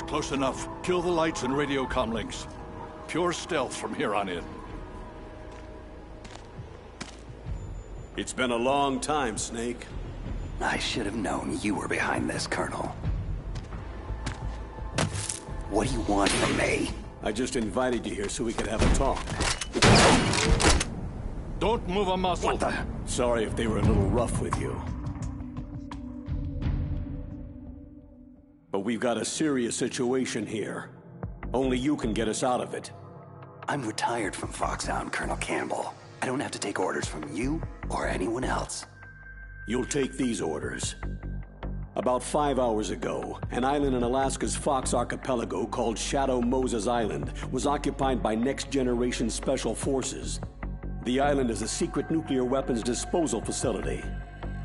Close enough. Kill the lights and radio comm links. Pure stealth from here on in. It's been a long time, Snake. I should have known you were behind this, Colonel. What do you want from me? I just invited you here so we could have a talk. Don't move a muscle. What the? Sorry if they were a little rough with you. But we've got a serious situation here. Only you can get us out of it. I'm retired from Foxhound, Colonel Campbell. I don't have to take orders from you or anyone else. You'll take these orders. About 5 hours ago, an island in Alaska's Fox Archipelago called Shadow Moses Island was occupied by next-generation special forces. The island is a secret nuclear weapons disposal facility.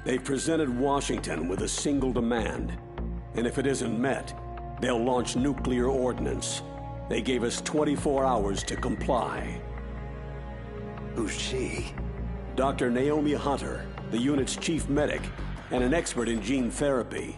They've presented Washington with a single demand, and if it isn't met, they'll launch nuclear ordnance. They gave us 24 hours to comply. Who's she? Dr. Naomi Hunter, the unit's chief medic, and an expert in gene therapy.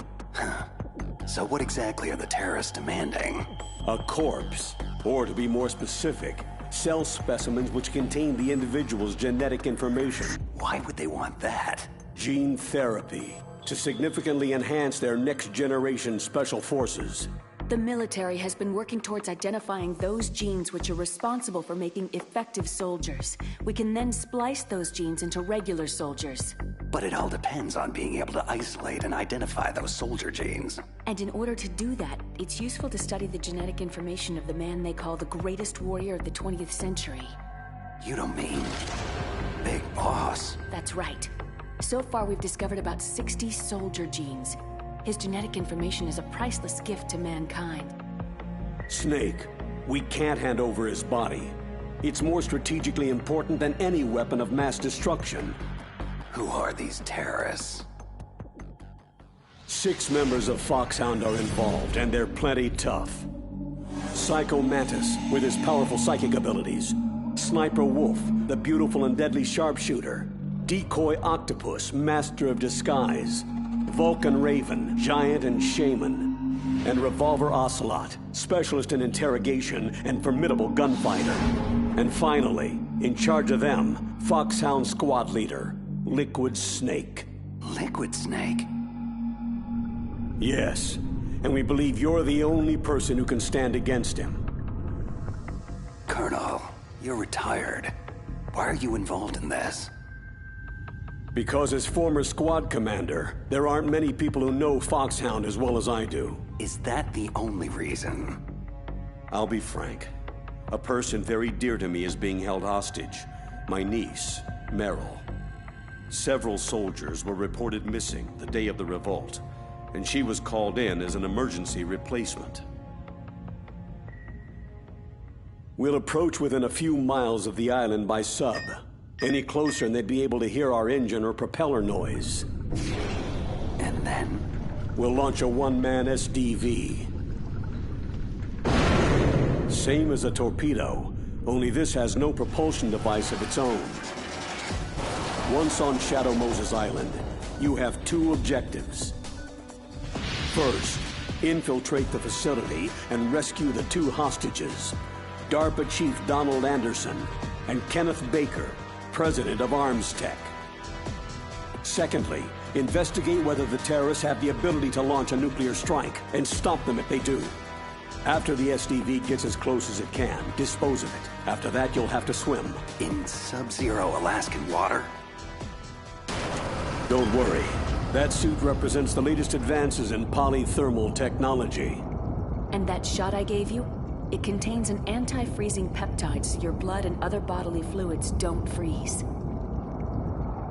So what exactly are the terrorists demanding? A corpse, or to be more specific, cell specimens which contain the individual's genetic information. Why would they want that? Gene therapy, to significantly enhance their next-generation special forces. The military has been working towards identifying those genes which are responsible for making effective soldiers. We can then splice those genes into regular soldiers. But it all depends on being able to isolate and identify those soldier genes. And in order to do that, it's useful to study the genetic information of the man they call the greatest warrior of the 20th century. You don't mean Big Boss? That's right. So far, we've discovered about 60 soldier genes. His genetic information is a priceless gift to mankind. Snake, we can't hand over his body. It's more strategically important than any weapon of mass destruction. Who are these terrorists? 6 members of Foxhound are involved, and they're plenty tough. Psycho Mantis, with his powerful psychic abilities. Sniper Wolf, the beautiful and deadly sharpshooter. Decoy Octopus, master of disguise. Vulcan Raven, giant and shaman. And Revolver Ocelot, specialist in interrogation and formidable gunfighter. And finally, in charge of them, Foxhound squad leader, Liquid Snake. Liquid Snake? Yes, and we believe you're the only person who can stand against him. Colonel, you're retired. Why are you involved in this? Because as former squad commander, there aren't many people who know Foxhound as well as I do. Is that the only reason? I'll be frank. A person very dear to me is being held hostage. My niece, Meryl. Several soldiers were reported missing the day of the revolt, and she was called in as an emergency replacement. We'll approach within a few miles of the island by sub. Any closer and they'd be able to hear our engine or propeller noise. And then? We'll launch a one-man SDV. Same as a torpedo, only this has no propulsion device of its own. Once on Shadow Moses Island, you have 2 objectives. First, infiltrate the facility and rescue the 2 hostages, DARPA Chief Donald Anderson and Kenneth Baker, President of Arms Tech. Secondly, investigate whether the terrorists have the ability to launch a nuclear strike and stop them if they do. After the SDV gets as close as it can, dispose of it. After that, you'll have to swim. In sub-zero Alaskan water? Don't worry. That suit represents the latest advances in polythermal technology. And that shot I gave you? It contains an anti-freezing peptide so your blood and other bodily fluids don't freeze.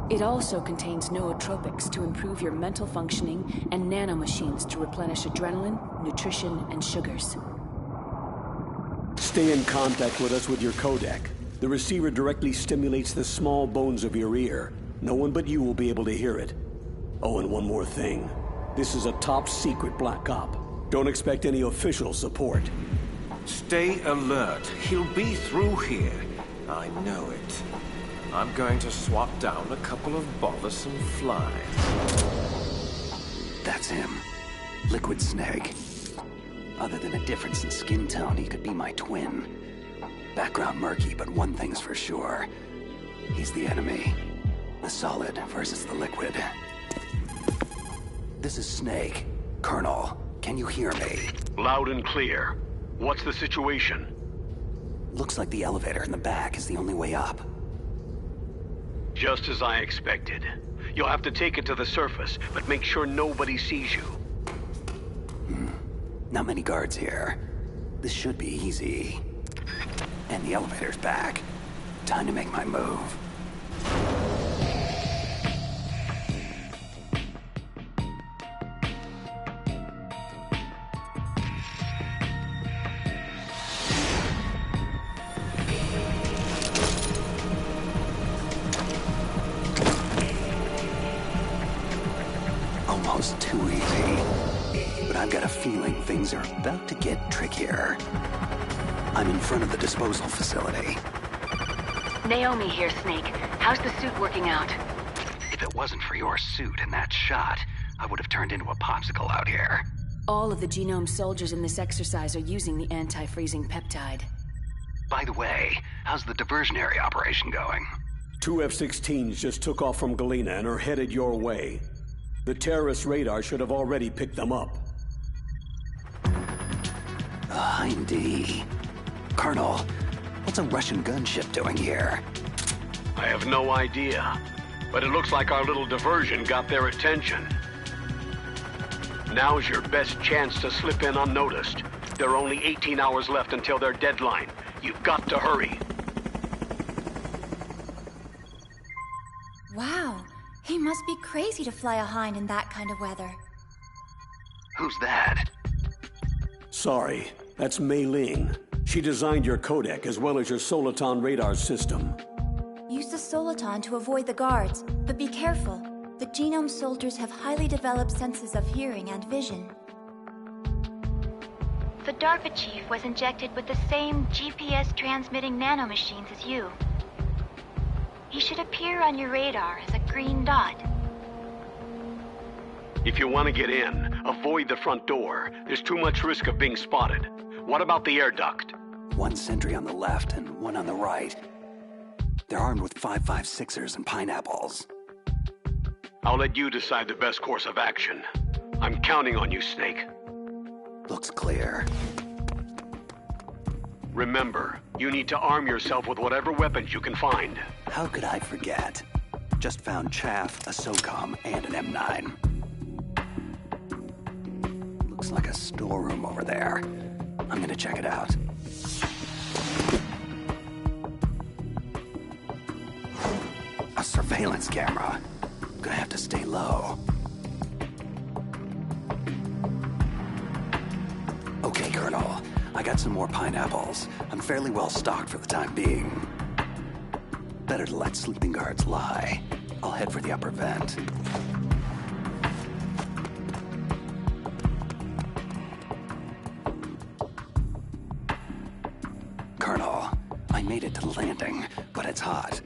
It also contains nootropics to improve your mental functioning and nanomachines to replenish adrenaline, nutrition, and sugars. Stay in contact with us with your codec. The receiver directly stimulates the small bones of your ear. No one but you will be able to hear it. Oh, and one more thing. This is a top-secret Black Op. Don't expect any official support. Stay alert. He'll be through here. I know it. I'm going to swat down a couple of bothersome flies. That's him. Liquid Snake. Other than a difference in skin tone, he could be my twin. Background murky, but one thing's for sure. He's the enemy. The solid versus the liquid. This is Snake. Colonel, can you hear me? Loud and clear. What's the situation? Looks like the elevator in the back is the only way up. Just as I expected. You'll have to take it to the surface, but make sure nobody sees you. Not many guards here. This should be easy. And the elevator's back. Time to make my move. Almost too easy. But I've got a feeling things are about to get trickier. I'm in front of the disposal facility. Naomi here, Snake. How's the suit working out? If it wasn't for your suit and that shot, I would have turned into a popsicle out here. All of the genome soldiers in this exercise are using the anti-freezing peptide. By the way, how's the diversionary operation going? 2 F-16s just took off from Galena and are headed your way. The terrorist radar should have already picked them up. Indeed. Colonel, what's a Russian gunship doing here? I have no idea, but it looks like our little diversion got their attention. Now's your best chance to slip in unnoticed. There are only 18 hours left until their deadline. You've got to hurry. Wow, he must be crazy to fly a Hind in that kind of weather. Who's that? Sorry, that's Mei Ling. She designed your codec as well as your Soliton radar system. Use the Soliton to avoid the guards, but be careful. The genome soldiers have highly developed senses of hearing and vision. The DARPA chief was injected with the same GPS-transmitting nanomachines as you. He should appear on your radar as a green dot. If you want to get in, avoid the front door. There's too much risk of being spotted. What about the air duct? One sentry on the left and one on the right. They're armed with 5.56ers and pineapples. I'll let you decide the best course of action. I'm counting on you, Snake. Looks clear. Remember, you need to arm yourself with whatever weapons you can find. How could I forget? Just found chaff, a SOCOM, and an M9. Looks like a storeroom over there. I'm gonna check it out. A surveillance camera. Gonna have to stay low. Okay, Colonel. I got some more pineapples. I'm fairly well stocked for the time being. Better to let sleeping guards lie. I'll head for the upper vent. Colonel, I made it to the landing, but it's hot.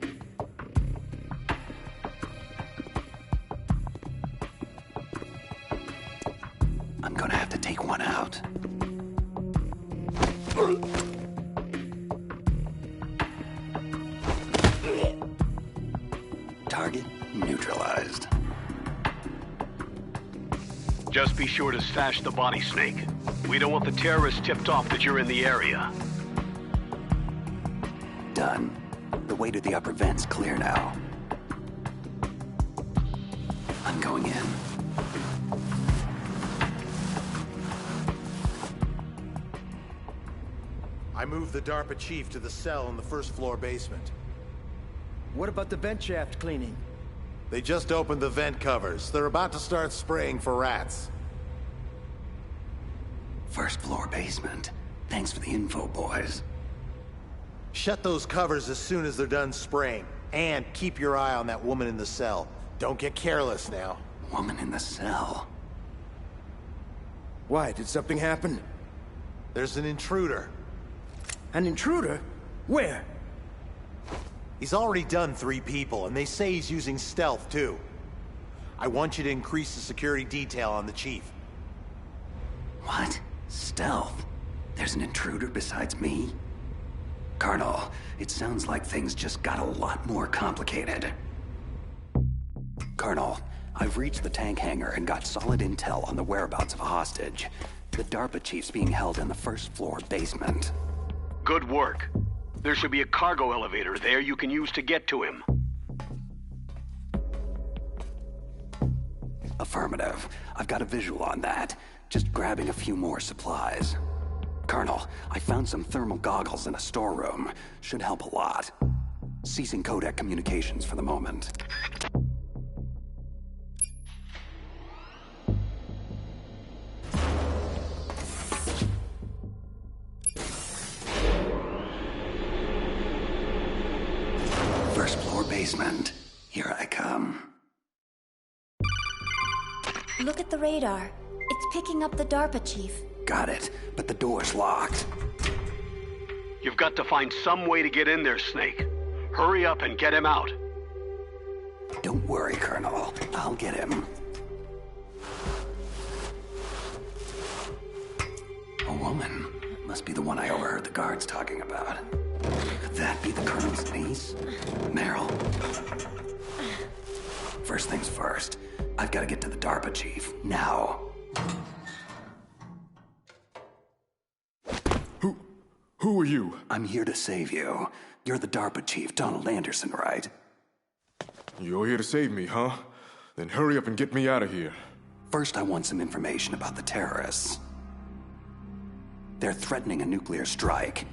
I'm gonna have to take one out. Target neutralized. Just be sure to stash the body, Snake. We don't want the terrorists tipped off that you're in the area. Done. The way to the upper vent's clear now. I'm going in. I moved the DARPA chief to the cell in the first floor basement. What about the vent shaft cleaning? They just opened the vent covers. They're about to start spraying for rats. First floor basement. Thanks for the info, boys. Shut those covers as soon as they're done spraying. And keep your eye on that woman in the cell. Don't get careless now. Woman in the cell. Why, did something happen? There's an intruder. An intruder? Where? He's already done 3 people, and they say he's using stealth, too. I want you to increase the security detail on the chief. What? Stealth? There's an intruder besides me? Colonel, it sounds like things just got a lot more complicated. Colonel, I've reached the tank hangar and got solid intel on the whereabouts of a hostage. The DARPA chief's being held in the first floor basement. Good work. There should be a cargo elevator there you can use to get to him. Affirmative. I've got a visual on that. Just grabbing a few more supplies. Colonel, I found some thermal goggles in a storeroom. Should help a lot. Ceasing codec communications for the moment. First floor basement. Here I come. Look at the radar. It's picking up the DARPA chief. Got it, but the door's locked. You've got to find some way to get in there, Snake. Hurry up and get him out. Don't worry, Colonel. I'll get him. A woman. Must be the one I overheard the guards talking about. Could that be the Colonel's niece? Meryl? First things first. I've got to get to the DARPA chief. Now. Who are you? I'm here to save you. You're the DARPA chief, Donald Anderson, right? You're here to save me, huh? Then hurry up and get me out of here. First, I want some information about the terrorists. They're threatening a nuclear strike.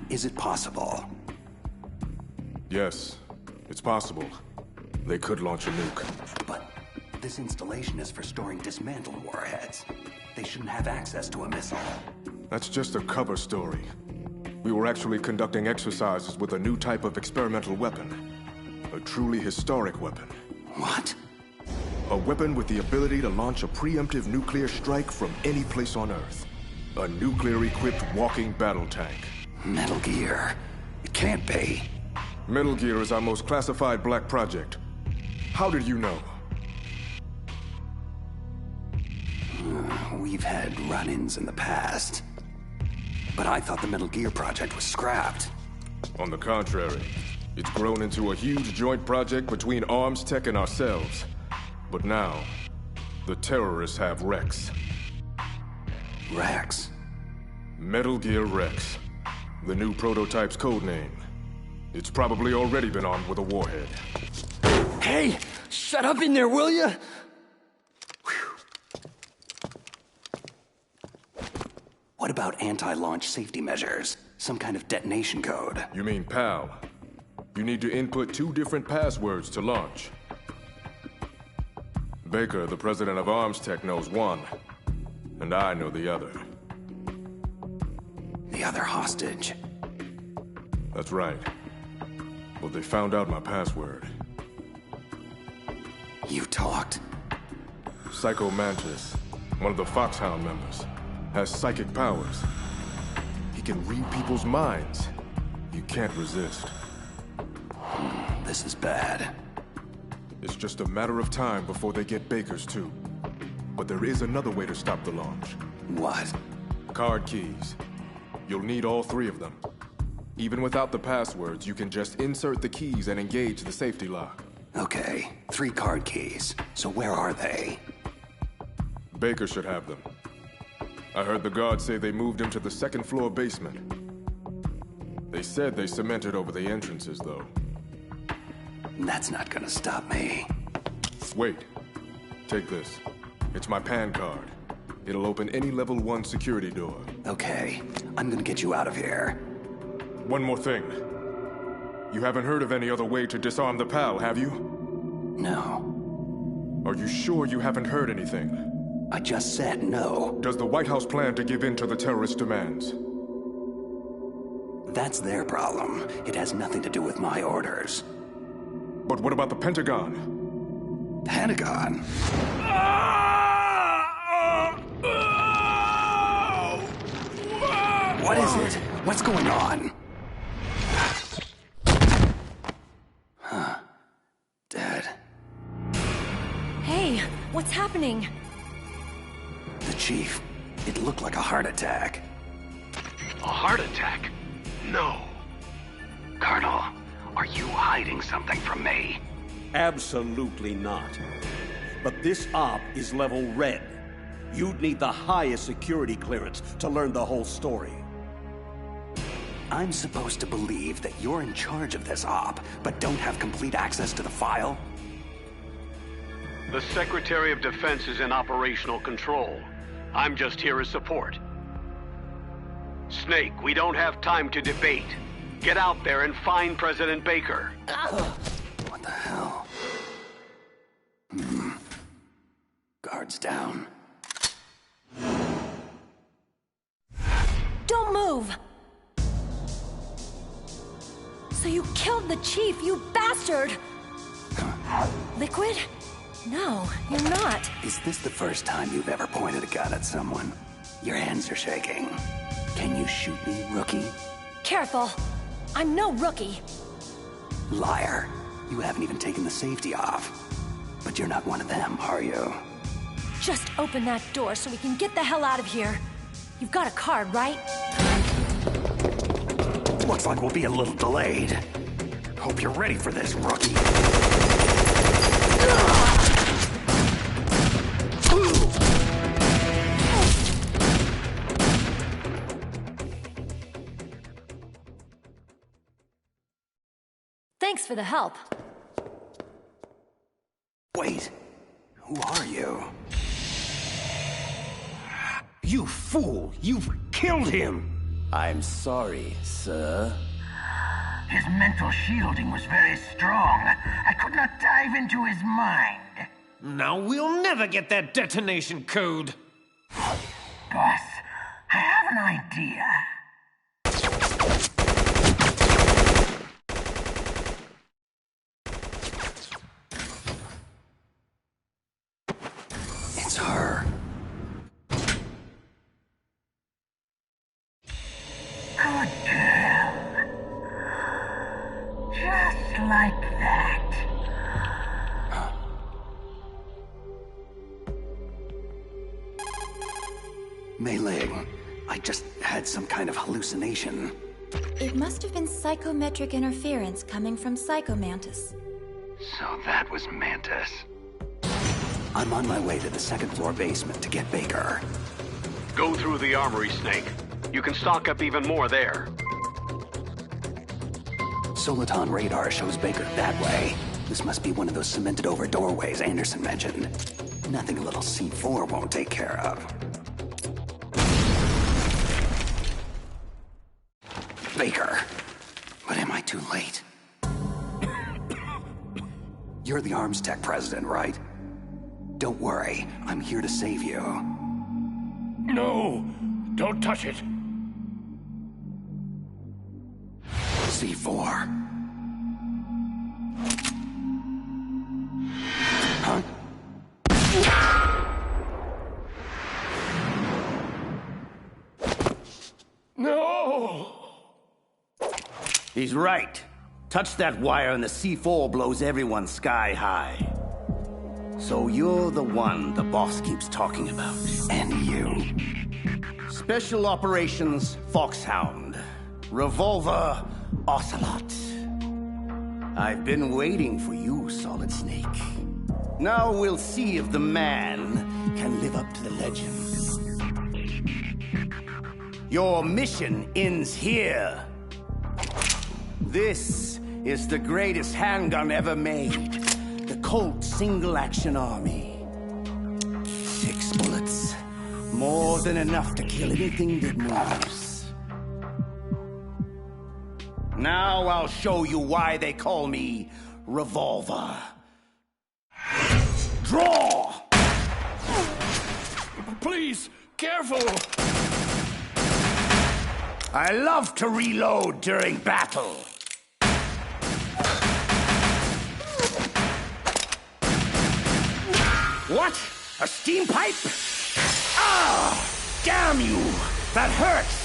Is it possible? Yes, it's possible. They could launch a nuke. But this installation is for storing dismantled warheads. They shouldn't have access to a missile. That's just a cover story. We were actually conducting exercises with a new type of experimental weapon. A truly historic weapon. What? A weapon with the ability to launch a preemptive nuclear strike from any place on Earth. A nuclear-equipped walking battle tank. Metal Gear. It can't be. Metal Gear is our most classified black project. How did you know? We've had run-ins in the past. But I thought the Metal Gear project was scrapped. On the contrary, it's grown into a huge joint project between Arms Tech and ourselves. But now, the terrorists have Rex. Rex? Metal Gear Rex. The new prototype's codename. It's probably already been armed with a warhead. Hey! Shut up in there, will ya? What about anti-launch safety measures? Some kind of detonation code? You mean PAL? You need to input 2 different passwords to launch. Baker, the president of Arms Tech, knows one, and I know the other. The other hostage? That's right. Well, they found out my password. You talked? Psycho Mantis, one of the Foxhound members, has psychic powers. He can read people's minds. You can't resist. This is bad. It's just a matter of time before they get Baker's too. But there is another way to stop the launch. What? Card keys. You'll need all 3 of them. Even without the passwords, you can just insert the keys and engage the safety lock. Okay, 3 card keys. So where are they? Baker should have them. I heard the guards say they moved him to the 2nd floor basement. They said they cemented over the entrances, though. That's not gonna stop me. Wait. Take this. It's my PAN card. It'll open any level 1 security door. Okay, I'm gonna get you out of here. One more thing. You haven't heard of any other way to disarm the PAL, have you? No. Are you sure you haven't heard anything? I just said no. Does the White House plan to give in to the terrorist demands? That's their problem. It has nothing to do with my orders. But what about the Pentagon? Pentagon? What is it? What's going on? Huh. Dead. Hey, what's happening? The chief. It looked like a heart attack. A heart attack? No. Colonel, are you hiding something from me? Absolutely not. But this op is level red. You'd need the highest security clearance to learn the whole story. I'm supposed to believe that you're in charge of this op, but don't have complete access to the file? The Secretary of Defense is in operational control. I'm just here as support. Snake, we don't have time to debate. Get out there and find President Baker. What the hell? Guards down. Don't move! So you killed the chief, you bastard! Liquid? No, you're not. Is this the first time you've ever pointed a gun at someone? Your hands are shaking. Can you shoot me, rookie? Careful. I'm no rookie. Liar. You haven't even taken the safety off. But you're not one of them, are you? Just open that door so we can get the hell out of here. You've got a card, right? Looks like we'll be a little delayed. Hope you're ready for this, rookie. Thanks for the help. Wait, who are you? You fool! You've killed him! I'm sorry, sir. His mental shielding was very strong. I could not dive into his mind. Now we'll never get that detonation code. Boss, I have an idea. It's her. Good girl. Just like that. Mei Ling, I just had some kind of hallucination. It must have been psychometric interference coming from Psychomantis. So that was Mantis. I'm on my way to the second-floor basement to get Baker. Go through the armory, Snake. You can stock up even more there. Soliton radar shows Baker that way. This must be one of those cemented-over doorways Anderson mentioned. Nothing a little C4 won't take care of. Baker. But am I too late? You're the Arms Tech president, right? Don't worry, I'm here to save you. No, don't touch it. C4. Huh? No! He's right. Touch that wire and the C4 blows everyone sky high. So you're the one the boss keeps talking about. And you. Special Operations Foxhound. Revolver Ocelot. I've been waiting for you, Solid Snake. Now we'll see if the man can live up to the legend. Your mission ends here. This is the greatest handgun ever made. The Colt Single Action Army. 6 bullets. More than enough to kill anything that moves. Now I'll show you why they call me Revolver. Draw! Please, careful! I love to reload during battle. What? A steam pipe? Ah! Damn you! That hurts!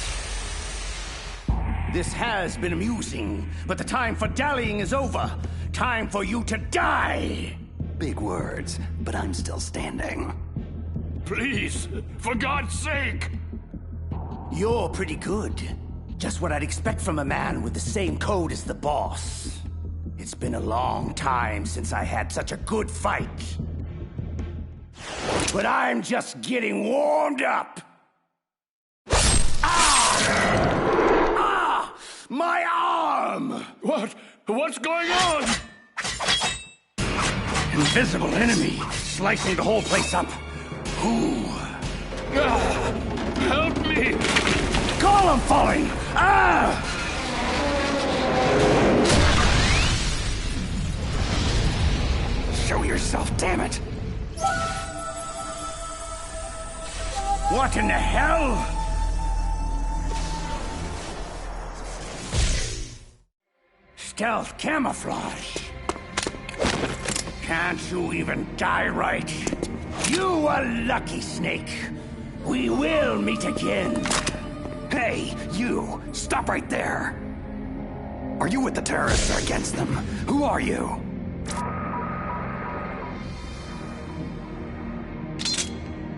This has been amusing, but the time for dallying is over. Time for you to die! Big words, but I'm still standing. Please, for God's sake! You're pretty good. Just what I'd expect from a man with the same code as the boss. It's been a long time since I had such a good fight. But I'm just getting warmed up. Ah! My arm! What's going on? Invisible enemy, slicing the whole place up. Ooh. Help me! Column falling! Ah! Show yourself, damn it! What in the hell? Stealth camouflage. Can't you even die right? You are lucky, Snake. We will meet again. Hey, you! Stop right there! Are you with the terrorists or against them? Who are you?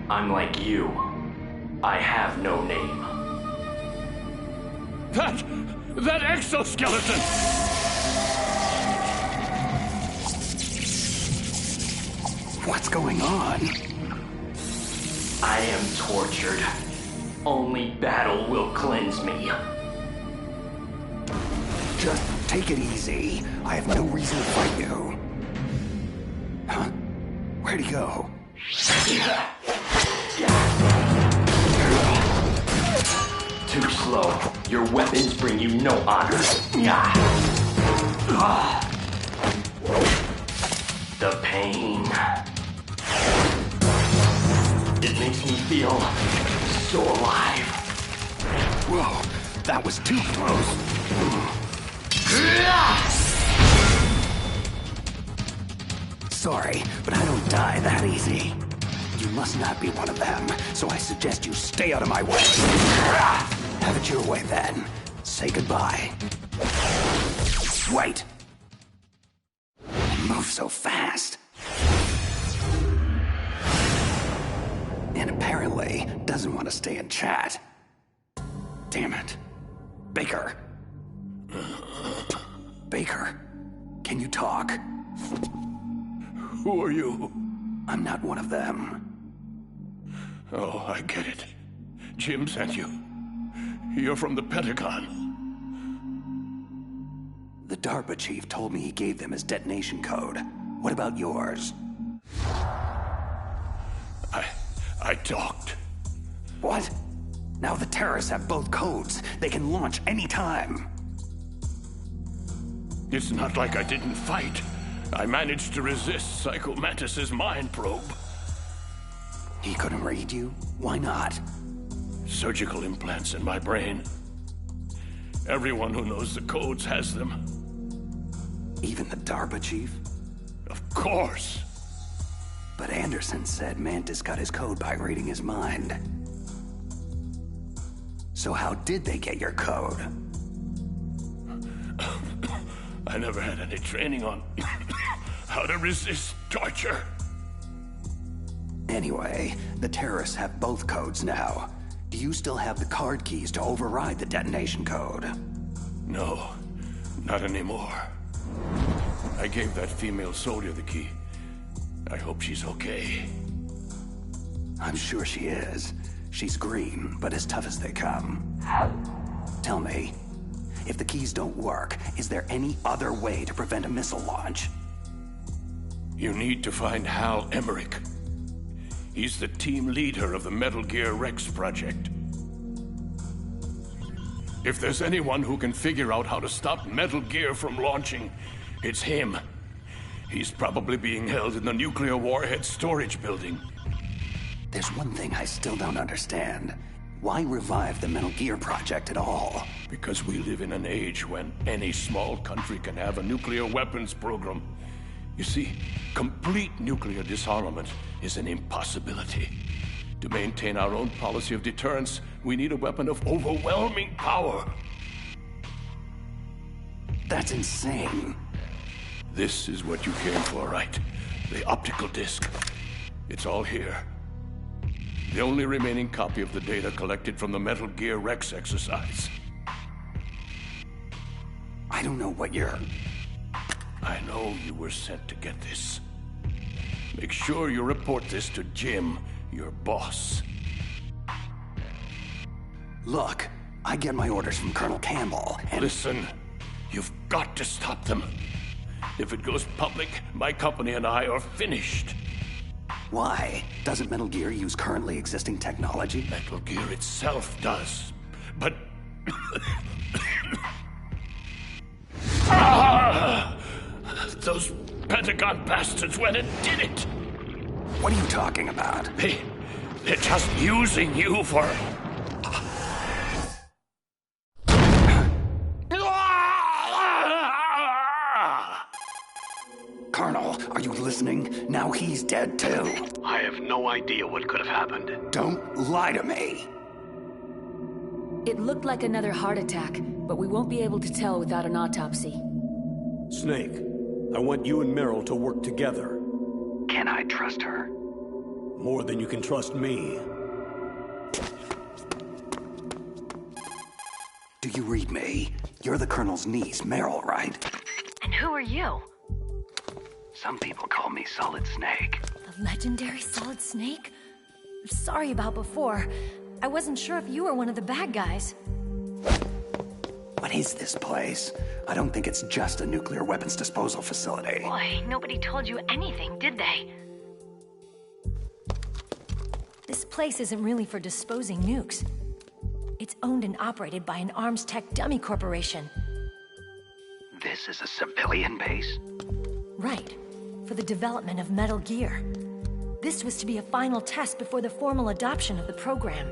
I'm like you. I have no name. That exoskeleton! What's going on? I am tortured. Only battle will cleanse me. Just take it easy. I have no reason to fight you. Huh? Where'd he go? Too slow. Your weapons bring you no honor. The pain. It makes me feel so alive. Whoa, that was too close. Sorry, but I don't die that easy. You must not be one of them, so I suggest you stay out of my way. Have it your way then. Say goodbye. Wait. Move so fast. And apparently doesn't want to stay and chat. Damn it. Baker. Baker, can you talk? Who are you? I'm not one of them. Oh, I get it. Jim sent you. You're from the Pentagon. The DARPA chief told me he gave them his detonation code. What about yours? I talked. What? Now the terrorists have both codes. They can launch any time. It's not like I didn't fight. I managed to resist Psycho Mantis's mind probe. He couldn't read you? Why not? Surgical implants in my brain. Everyone who knows the codes has them. Even the DARPA chief? Of course. But Anderson said Mantis got his code by reading his mind. So how did they get your code? I never had any training on how to resist torture. Anyway, the terrorists have both codes now. Do you still have the card keys to override the detonation code? No, not anymore. I gave that female soldier the key. I hope she's okay. I'm sure she is. She's green, but as tough as they come. Tell me, if the keys don't work, is there any other way to prevent a missile launch? You need to find Hal Emmerich. He's the team leader of the Metal Gear Rex project. If there's anyone who can figure out how to stop Metal Gear from launching, it's him. He's probably being held in the nuclear warhead storage building. There's one thing I still don't understand. Why revive the Metal Gear project at all? Because we live in an age when any small country can have a nuclear weapons program. You see, complete nuclear disarmament is an impossibility. To maintain our own policy of deterrence, we need a weapon of overwhelming power. That's insane. This is what you came for, right? The optical disc. It's all here. The only remaining copy of the data collected from the Metal Gear Rex exercise. I don't know what you're... I know you were sent to get this. Make sure you report this to Jim, your boss. Look, I get my orders from Colonel Campbell, and... Listen, you've got to stop them. If it goes public, my company and I are finished. Why? Doesn't Metal Gear use currently existing technology? Metal Gear itself does, but... Those Pentagon bastards went and did it! What are you talking about? They're just using you for... Colonel, are you listening? Now he's dead too. I have no idea what could have happened. Don't lie to me. It looked like another heart attack, but we won't be able to tell without an autopsy. Snake, I want you and Meryl to work together. Can I trust her? More than you can trust me. Do you read me? You're the Colonel's niece, Meryl, right? And who are you? Some people call me Solid Snake. The legendary Solid Snake? Sorry about before. I wasn't sure if you were one of the bad guys. What is this place? I don't think it's just a nuclear weapons disposal facility. Boy, nobody told you anything, did they? This place isn't really for disposing nukes. It's owned and operated by an arms tech dummy corporation. This is a civilian base? Right. For the development of Metal Gear. This was to be a final test before the formal adoption of the program.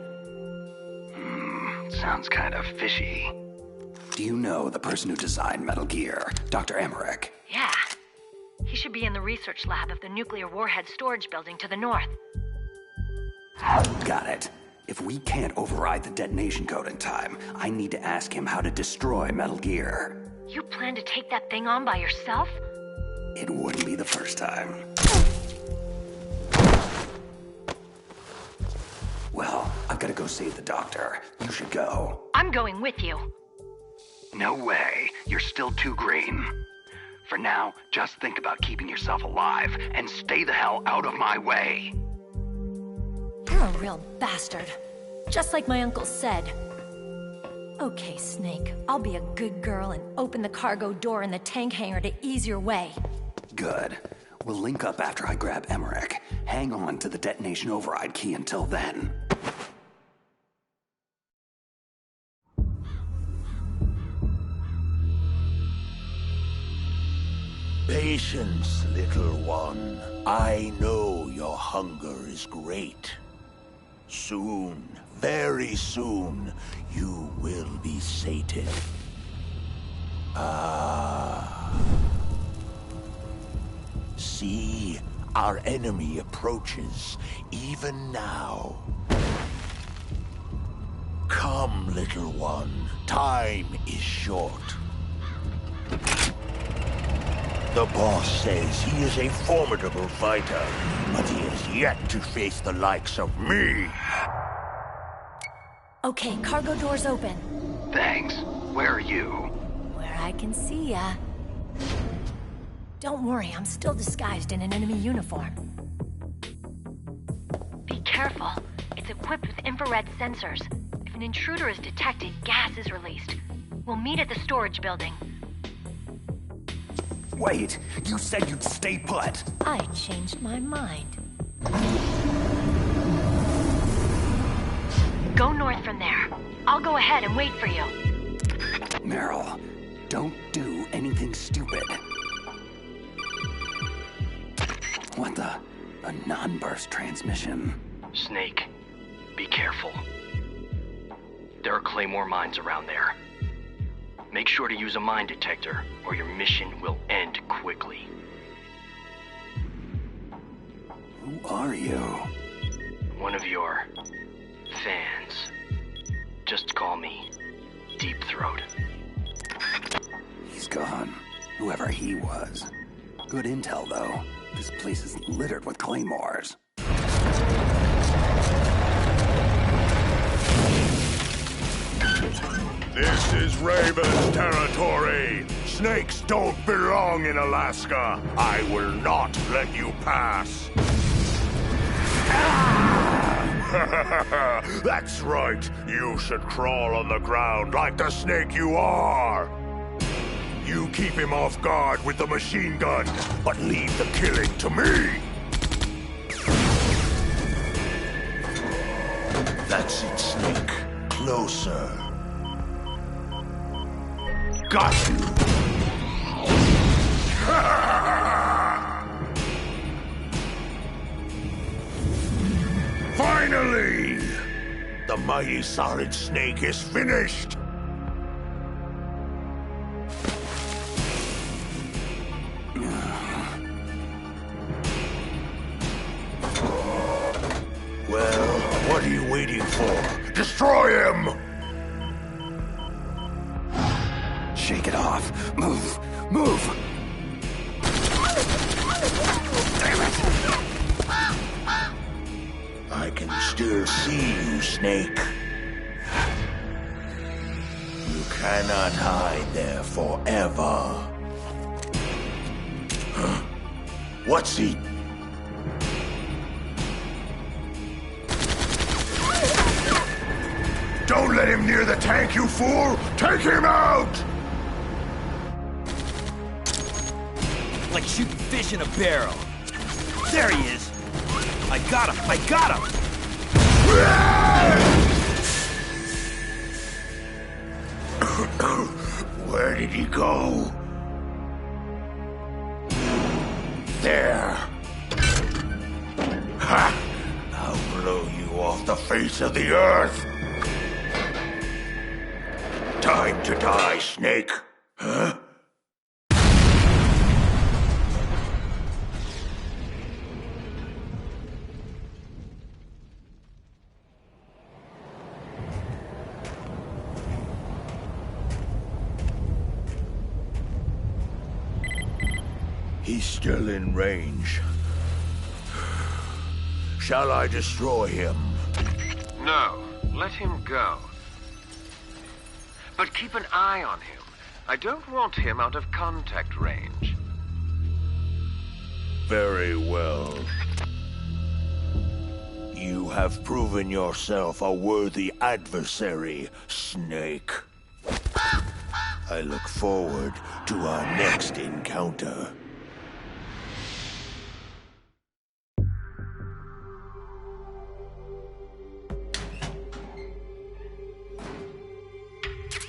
Sounds kind of fishy. Do you know the person who designed Metal Gear, Dr. Emmerich? Yeah. He should be in the research lab of the nuclear warhead storage building to the north. Got it. If we can't override the detonation code in time, I need to ask him how to destroy Metal Gear. You plan to take that thing on by yourself? It wouldn't be the first time. Well, I've got to go save the doctor. You should go. I'm going with you. No way. You're still too green. For now, just think about keeping yourself alive and stay the hell out of my way. You're a real bastard. Just like my uncle said. Okay, Snake. I'll be a good girl and open the cargo door in the tank hangar to ease your way. Good. We'll link up after I grab Emmerich. Hang on to the detonation override key until then. Patience, little one. I know your hunger is great. Soon, very soon, you will be sated. See, our enemy approaches, even now. Come, little one. Time is short. The boss says he is a formidable fighter, but he has yet to face the likes of me. Okay, cargo door's open. Thanks. Where are you? Where I can see ya. Don't worry, I'm still disguised in an enemy uniform. Be careful. It's equipped with infrared sensors. If an intruder is detected, gas is released. We'll meet at the storage building. Wait, you said you'd stay put. I changed my mind. Go north from there. I'll go ahead and wait for you. Meryl, don't do anything stupid. What the? A non-burst transmission? Snake, be careful. There are Claymore mines around there. Make sure to use a mine detector, or your mission will end quickly. Who are you? One of your fans. Just call me Deep Throat. He's gone. Whoever he was. Good intel, though. This place is littered with claymores. This is Raven's territory. Snakes don't belong in Alaska. I will not let you pass. That's right. You should crawl on the ground like the snake you are. You keep him off guard with the machine gun, but leave the killing to me. That's it, Snake. Closer. Got you! Finally! The mighty Solid Snake is finished! Well, what are you waiting for? Destroy him! Shake it off. Move! Move! Damn it! I can still see you, Snake. You cannot hide there forever. Huh? What's he... Don't let him near the tank, you fool! Take him out! Like shooting fish in a barrel. There he is! I got him! I got him! Where did he go? There! Ha! I'll blow you off the face of the earth! Time to die, Snake! Huh? He's still in range. Shall I destroy him? No, let him go. But keep an eye on him. I don't want him out of contact range. Very well. You have proven yourself a worthy adversary, Snake. I look forward to our next encounter.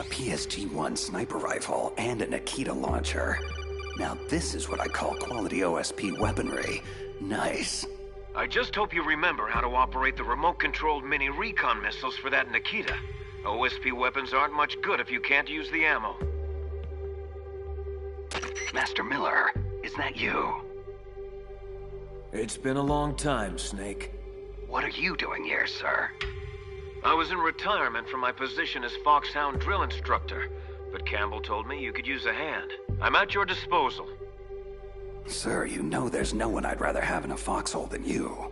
PSG-1 sniper rifle and a Nikita launcher. Now this is what I call quality OSP weaponry. Nice. I just hope you remember how to operate the remote-controlled mini recon missiles for that Nikita. OSP weapons aren't much good if you can't use the ammo. Master Miller, is that you? It's been a long time, Snake. What are you doing here, sir? I was in retirement from my position as Foxhound drill instructor, but Campbell told me you could use a hand. I'm at your disposal. Sir, you know there's no one I'd rather have in a foxhole than you.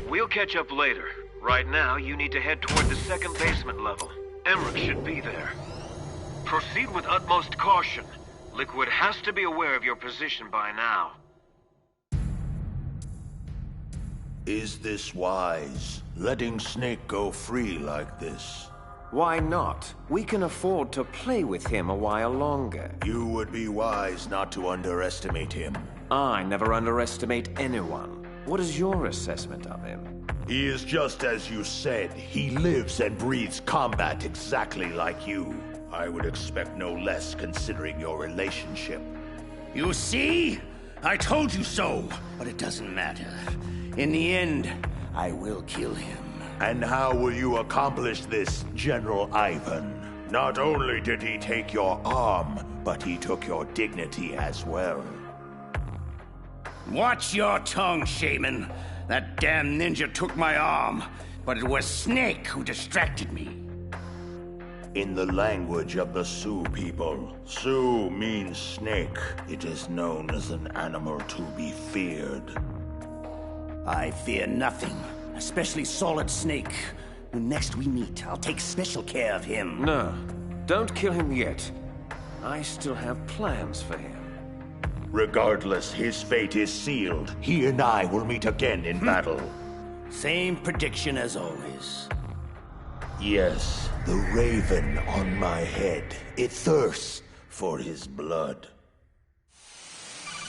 We'll catch up later. Right now, you need to head toward the second basement level. Emmerich should be there. Proceed with utmost caution. Liquid has to be aware of your position by now. Is this wise? Letting Snake go free like this? Why not? We can afford to play with him a while longer. You would be wise not to underestimate him. I never underestimate anyone. What is your assessment of him? He is just as you said. He lives and breathes combat exactly like you. I would expect no less considering your relationship. You see? I told you so. But it doesn't matter. In the end, I will kill him. And how will you accomplish this, General Ivan? Not only did he take your arm, but he took your dignity as well. Watch your tongue, Shaman. That damn ninja took my arm, but it was Snake who distracted me. In the language of the Sioux people, Sioux means snake. It is known as an animal to be feared. I fear nothing, especially Solid Snake. Next we meet, I'll take special care of him. No, don't kill him yet. I still have plans for him. Regardless, his fate is sealed. He and I will meet again in battle. Same prediction as always. Yes, the raven on my head. It thirsts for his blood.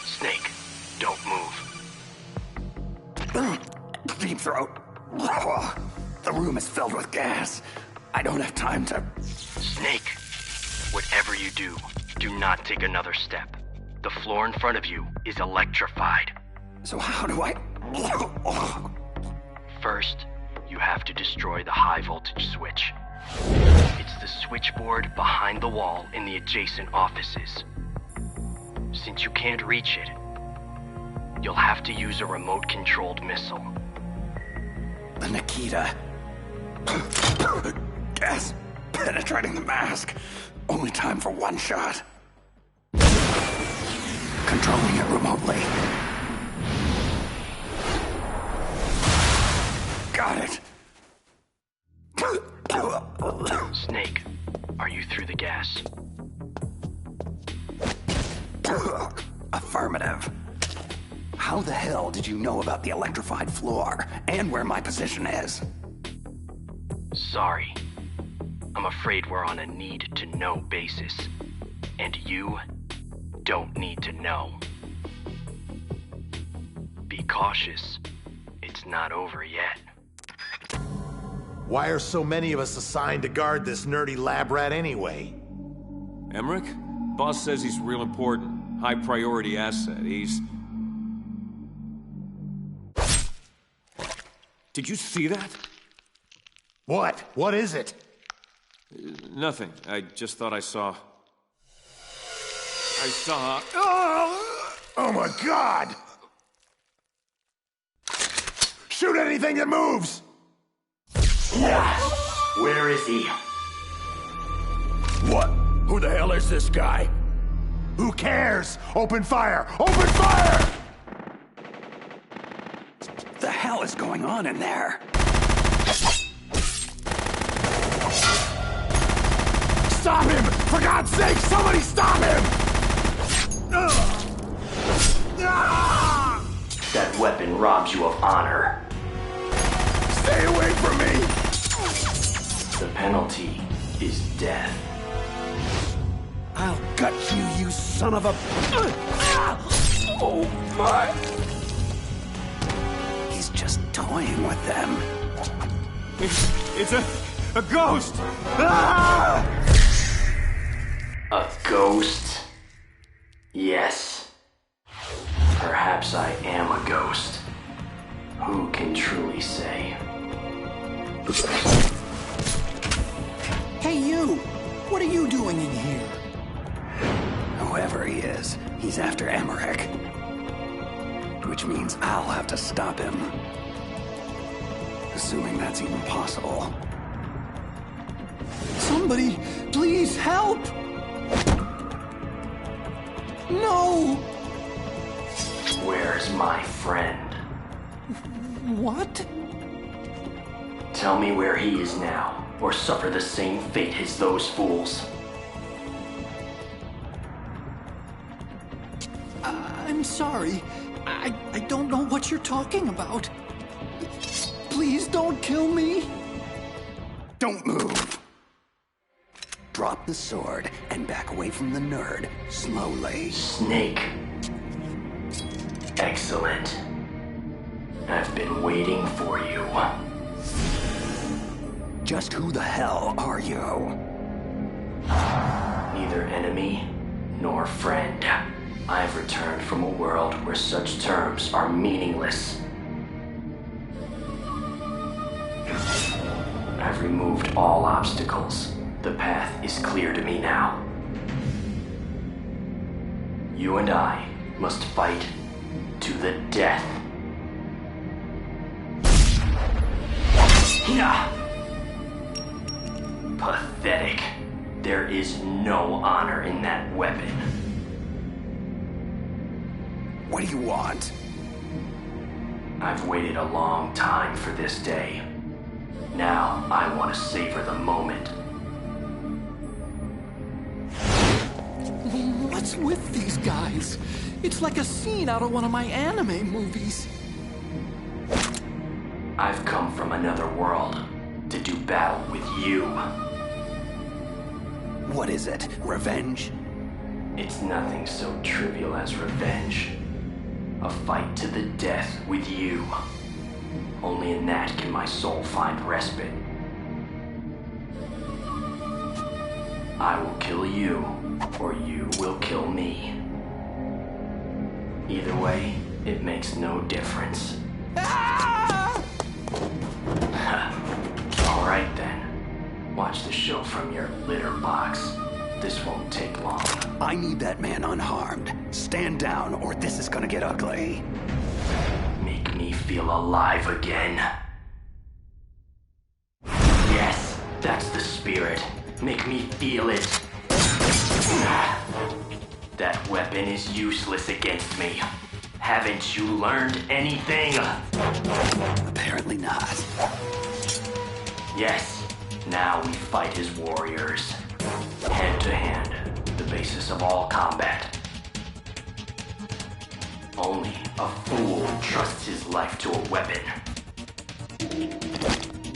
Snake, don't move. Deep throat. The room is filled with gas. I don't have time to... Snake, whatever you do, do not take another step. The floor in front of you is electrified. So how do I... First, you have to destroy the high voltage switch. It's the switchboard behind the wall in the adjacent offices. Since you can't reach it, you'll have to use a remote-controlled missile. The Nikita. Gas penetrating the mask. Only time for one shot. Controlling it remotely. Got it. Snake, are you through the gas? Affirmative. How the hell did you know about the electrified floor and where my position is? Sorry. I'm afraid we're on a need-to-know basis. And you don't need to know. Be cautious. It's not over yet. Why are so many of us assigned to guard this nerdy lab rat anyway? Emmerich? Boss says he's real important. High priority asset. He's... Did you see that? What? What is it? Nothing. I just thought I saw... Oh my God! Shoot anything that moves! Where is he? What? Who the hell is this guy? Who cares? Open fire! Open fire! The hell is going on in there? Stop him! For God's sake, somebody stop him! That weapon robs you of honor. Stay away from me! The penalty is death. I'll gut you, you son of a... Oh, my... He's just toying with them. It's a ghost! A ghost? Yes. Perhaps I am a ghost. Who can truly say? Hey, you! What are you doing in here? Whoever he is, he's after Emmerich. Which means I'll have to stop him. Assuming that's even possible. Somebody, please help! No! Where's my friend? What? Tell me where he is now, or suffer the same fate as those fools. I'm sorry. I don't know what you're talking about. Please don't kill me. Don't move. Drop the sword and back away from the nerd, slowly. Snake. Excellent. I've been waiting for you. Just who the hell are you? Neither enemy nor friend. I've returned from a world where such terms are meaningless. I've removed all obstacles. The path is clear to me now. You and I must fight to the death. Pathetic. There is no honor in that weapon. What do you want? I've waited a long time for this day. Now, I want to savor the moment. What's with these guys? It's like a scene out of one of my anime movies. I've come from another world to do battle with you. What is it? Revenge? It's nothing so trivial as revenge. A fight to the death with you. Only in that can my soul find respite. I will kill you, or you will kill me. Either way, it makes no difference. Alright then. Watch the show from your litter box. This won't take long. I need that man unharmed. Stand down, or this is gonna get ugly. Make me feel alive again. Yes, that's the spirit. Make me feel it. That weapon is useless against me. Haven't you learned anything? Apparently not. Yes, now we fight as warriors. Hand to hand, the basis of all combat. Only a fool trusts his life to a weapon.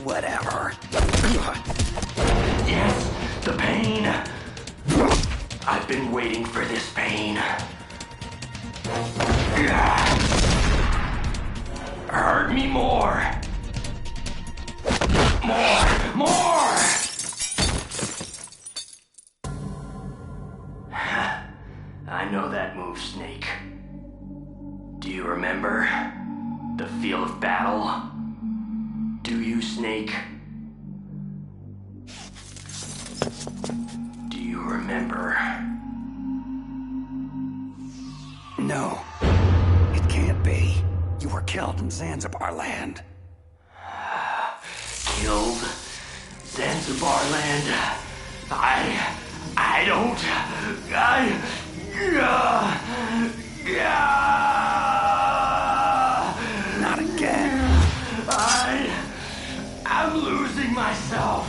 Whatever. Yes, the pain. I've been waiting for this pain. Hurt me more. More! I know that move, Snake. Do you remember? The feel of battle? Do you, Snake? Do you remember? No. It can't be. You were killed in Zanzibar land. Killed? Zanzibar land? I don't... Not again. I'm losing myself.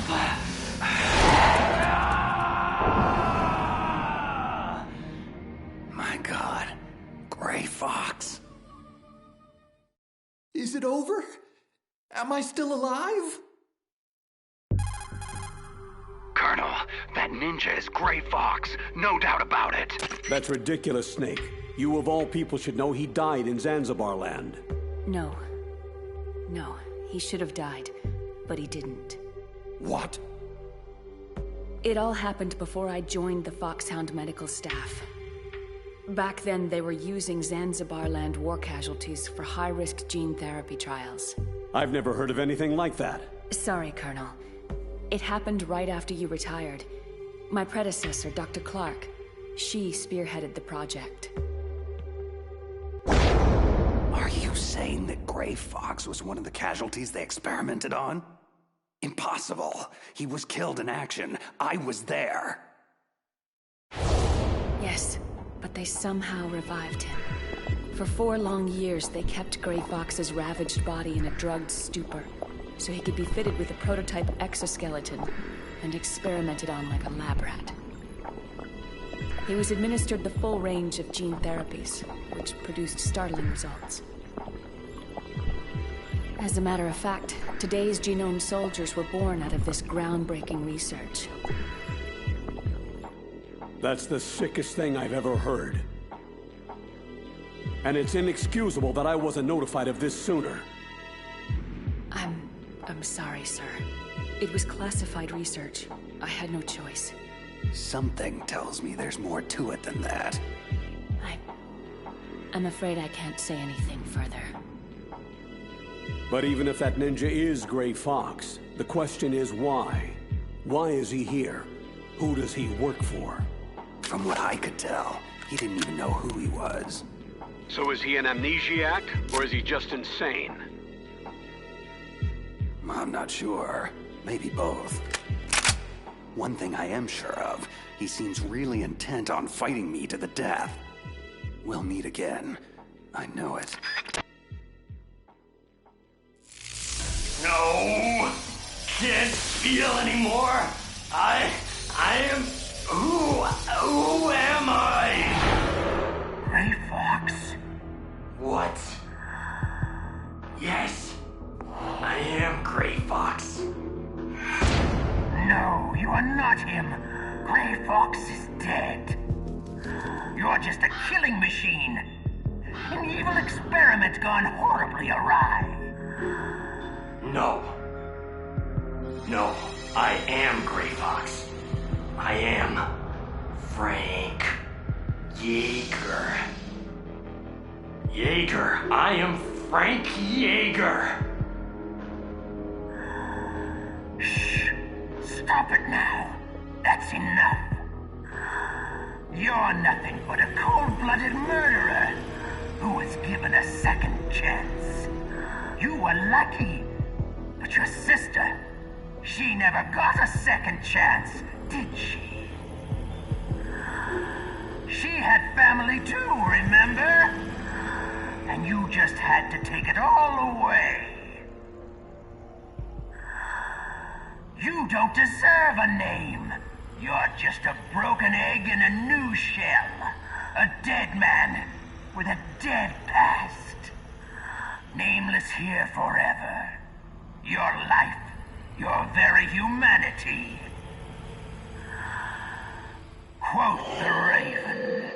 My God. Gray Fox. Is it over? Am I still alive? Colonel, that ninja is Gray Fox. No doubt about it. That's ridiculous, Snake. You of all people should know he died in Zanzibar land. No. No, he should have died, but he didn't. What? It all happened before I joined the Foxhound medical staff. Back then, they were using Zanzibar land war casualties for high-risk gene therapy trials. I've never heard of anything like that. Sorry, Colonel. It happened right after you retired. My predecessor, Dr. Clark, she spearheaded the project. Are you saying that Gray Fox was one of the casualties they experimented on? Impossible. He was killed in action. I was there. Yes, but they somehow revived him. For 4 long years, they kept Gray Fox's ravaged body in a drugged stupor, so he could be fitted with a prototype exoskeleton and experimented on like a lab rat. He was administered the full range of gene therapies, which produced startling results. As a matter of fact, today's genome soldiers were born out of this groundbreaking research. That's the sickest thing I've ever heard. And it's inexcusable that I wasn't notified of this sooner. I'm sorry, sir. It was classified research. I had no choice. Something tells me there's more to it than that. I'm afraid I can't say anything further. But even if that ninja is Gray Fox, the question is why? Why is he here? Who does he work for? From what I could tell, he didn't even know who he was. So is he an amnesiac, or is he just insane? I'm not sure. Maybe both. One thing I am sure of, he seems really intent on fighting me to the death. We'll meet again. I know it. No! feel anymore. I am... Who am I? Gray Fox. What? Yes, I am Gray Fox. No, you are not him. Gray Fox is dead. You're just a killing machine. An evil experiment gone horribly awry. No. No, I am Gray Fox. I am Frank Yeager. Yeager, I am Frank Yeager. Shh. Stop it now. That's enough. You're nothing but a cold-blooded murderer who was given a second chance. You were lucky, but your sister, she never got a second chance, did she? She had family too, remember? And you just had to take it all away. You don't deserve a name. You're just a broken egg in a new shell. A dead man with a dead past. Nameless here forever. Your life, your very humanity. Quoth the raven,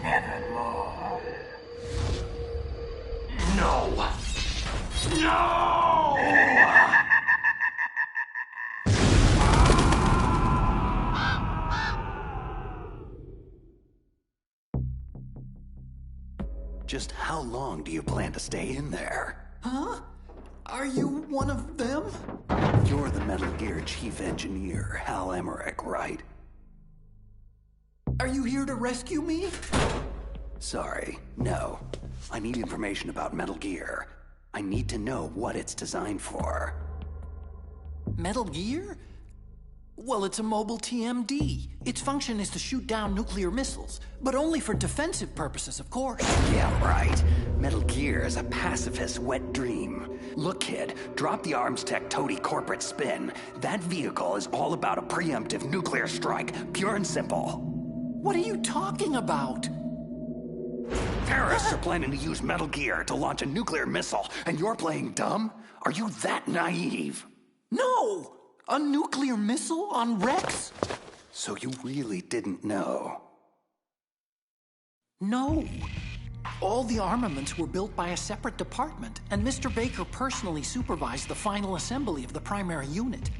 nevermore. No. No! Just how long do you plan to stay in there? Huh? Are you one of them? You're the Metal Gear chief engineer, Hal Emmerich, right? Are you here to rescue me? Sorry, no. I need information about Metal Gear. I need to know what it's designed for. Metal Gear? Well, it's a mobile TMD. Its function is to shoot down nuclear missiles, but only for defensive purposes, of course. Yeah, right. Metal Gear is a pacifist wet dream. Look, kid, drop the arms tech toady corporate spin. That vehicle is all about a preemptive nuclear strike, pure and simple. What are you talking about? Terrorists are planning to use Metal Gear to launch a nuclear missile, and you're playing dumb? Are you that naive? No! A nuclear missile on Rex? So you really didn't know? No. All the armaments were built by a separate department, and Mr. Baker personally supervised the final assembly of the primary unit.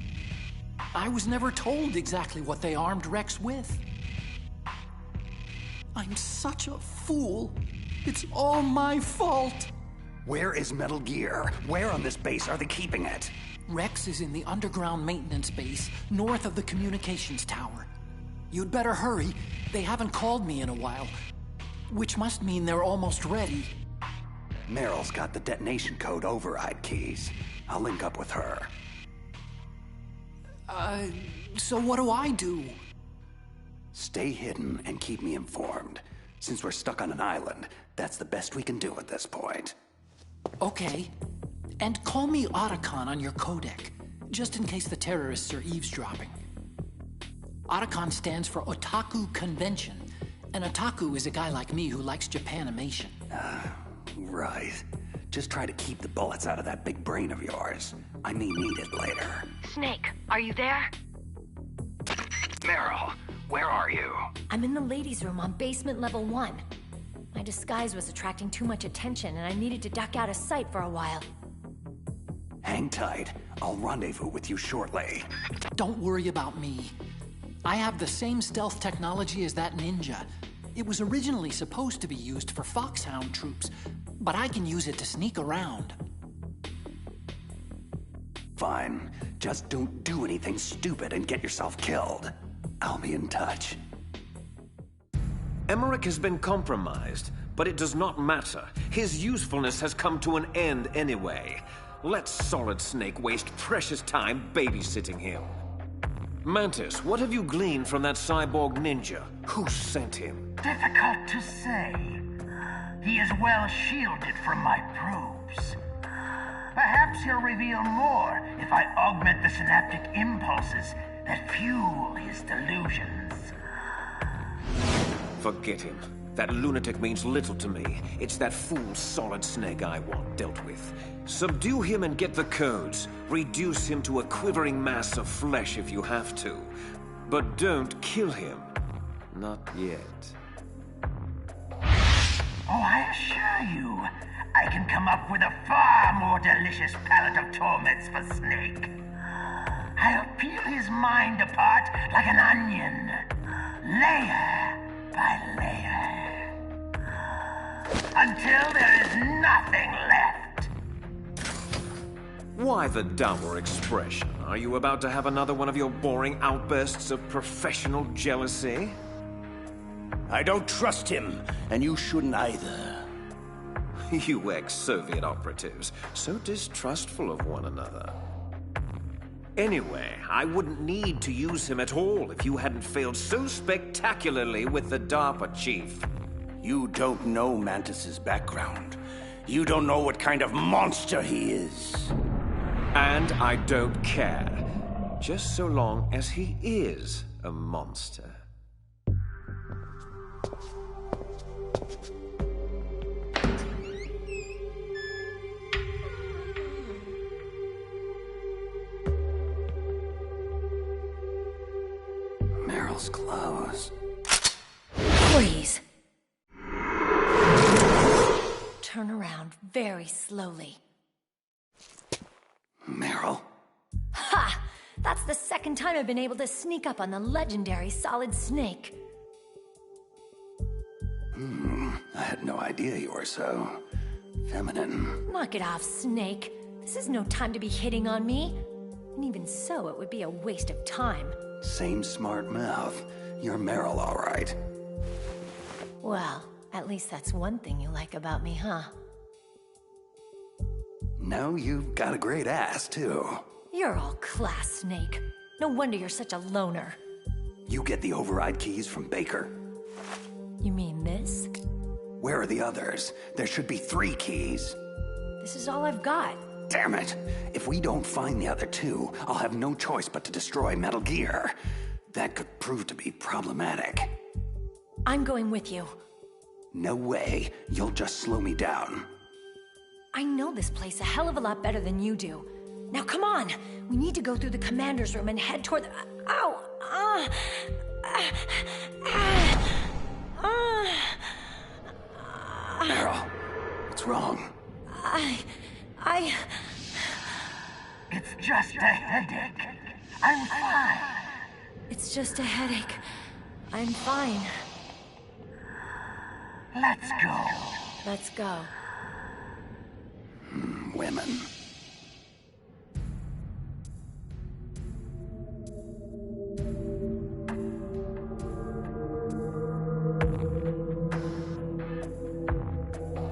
I was never told exactly what they armed Rex with. I'm such a fool. It's all my fault. Where is Metal Gear? Where on this base are they keeping it? Rex is in the underground maintenance base, north of the communications tower. You'd better hurry. They haven't called me in a while. Which must mean they're almost ready. Meryl's got the detonation code override keys. I'll link up with her. So what do I do? Stay hidden and keep me informed. Since we're stuck on an island, that's the best we can do at this point. Okay. And call me Otacon on your codec, just in case the terrorists are eavesdropping. Otacon stands for Otaku Convention, and Otaku is a guy like me who likes Japanimation. Right. Just try to keep the bullets out of that big brain of yours. I may need it later. Snake, are you there? Meryl, where are you? I'm in the ladies' room on basement level 1. My disguise was attracting too much attention, and I needed to duck out of sight for a while. Hang tight. I'll rendezvous with you shortly. Don't worry about me. I have the same stealth technology as that ninja. It was originally supposed to be used for Foxhound troops, but I can use it to sneak around. Fine. Just don't do anything stupid and get yourself killed. I'll be in touch. Emmerich has been compromised, but it does not matter. His usefulness has come to an end anyway. Let Solid Snake waste precious time babysitting him. Mantis, what have you gleaned from that cyborg ninja? Who sent him? Difficult to say. He is well shielded from my probes. Perhaps he'll reveal more if I augment the synaptic impulses that fuel his delusions. Forget him. That lunatic means little to me. It's that fool Solid Snake I want dealt with. Subdue him and get the codes. Reduce him to a quivering mass of flesh if you have to. But don't kill him. Not yet. Oh, I assure you, I can come up with a far more delicious palette of torments for Snake. I'll peel his mind apart like an onion, layer by layer, until there is nothing left. Why the dour expression? Are you about to have another one of your boring outbursts of professional jealousy? I don't trust him, and you shouldn't either. You ex-Soviet operatives, so distrustful of one another. Anyway, I wouldn't need to use him at all if you hadn't failed so spectacularly with the DARPA chief. You don't know Mantis's background. You don't know what kind of monster he is. And I don't care. Just so long as he is a monster. Meryl's clothes. Please. Turn around very slowly. Meryl? Ha! That's the second time I've been able to sneak up on the legendary Solid Snake. I had no idea you were so feminine. Knock it off, Snake. This is no time to be hitting on me. And even so, it would be a waste of time. Same smart mouth. You're Meryl, all right. Well, at least that's one thing you like about me, huh? No, you've got a great ass, too. You're all class, Snake. No wonder you're such a loner. You get the override keys from Baker. You mean this? Where are the others? There should be 3 keys. This is all I've got. Damn it! If we don't find the other 2, I'll have no choice but to destroy Metal Gear. That could prove to be problematic. I'm going with you. No way. You'll just slow me down. I know this place a hell of a lot better than you do. Now come on! We need to go through the commander's room and head toward the... Ow! Meryl, what's wrong? It's just a headache. I'm fine. It's just a headache. I'm fine. Let's go. Let's go. Women.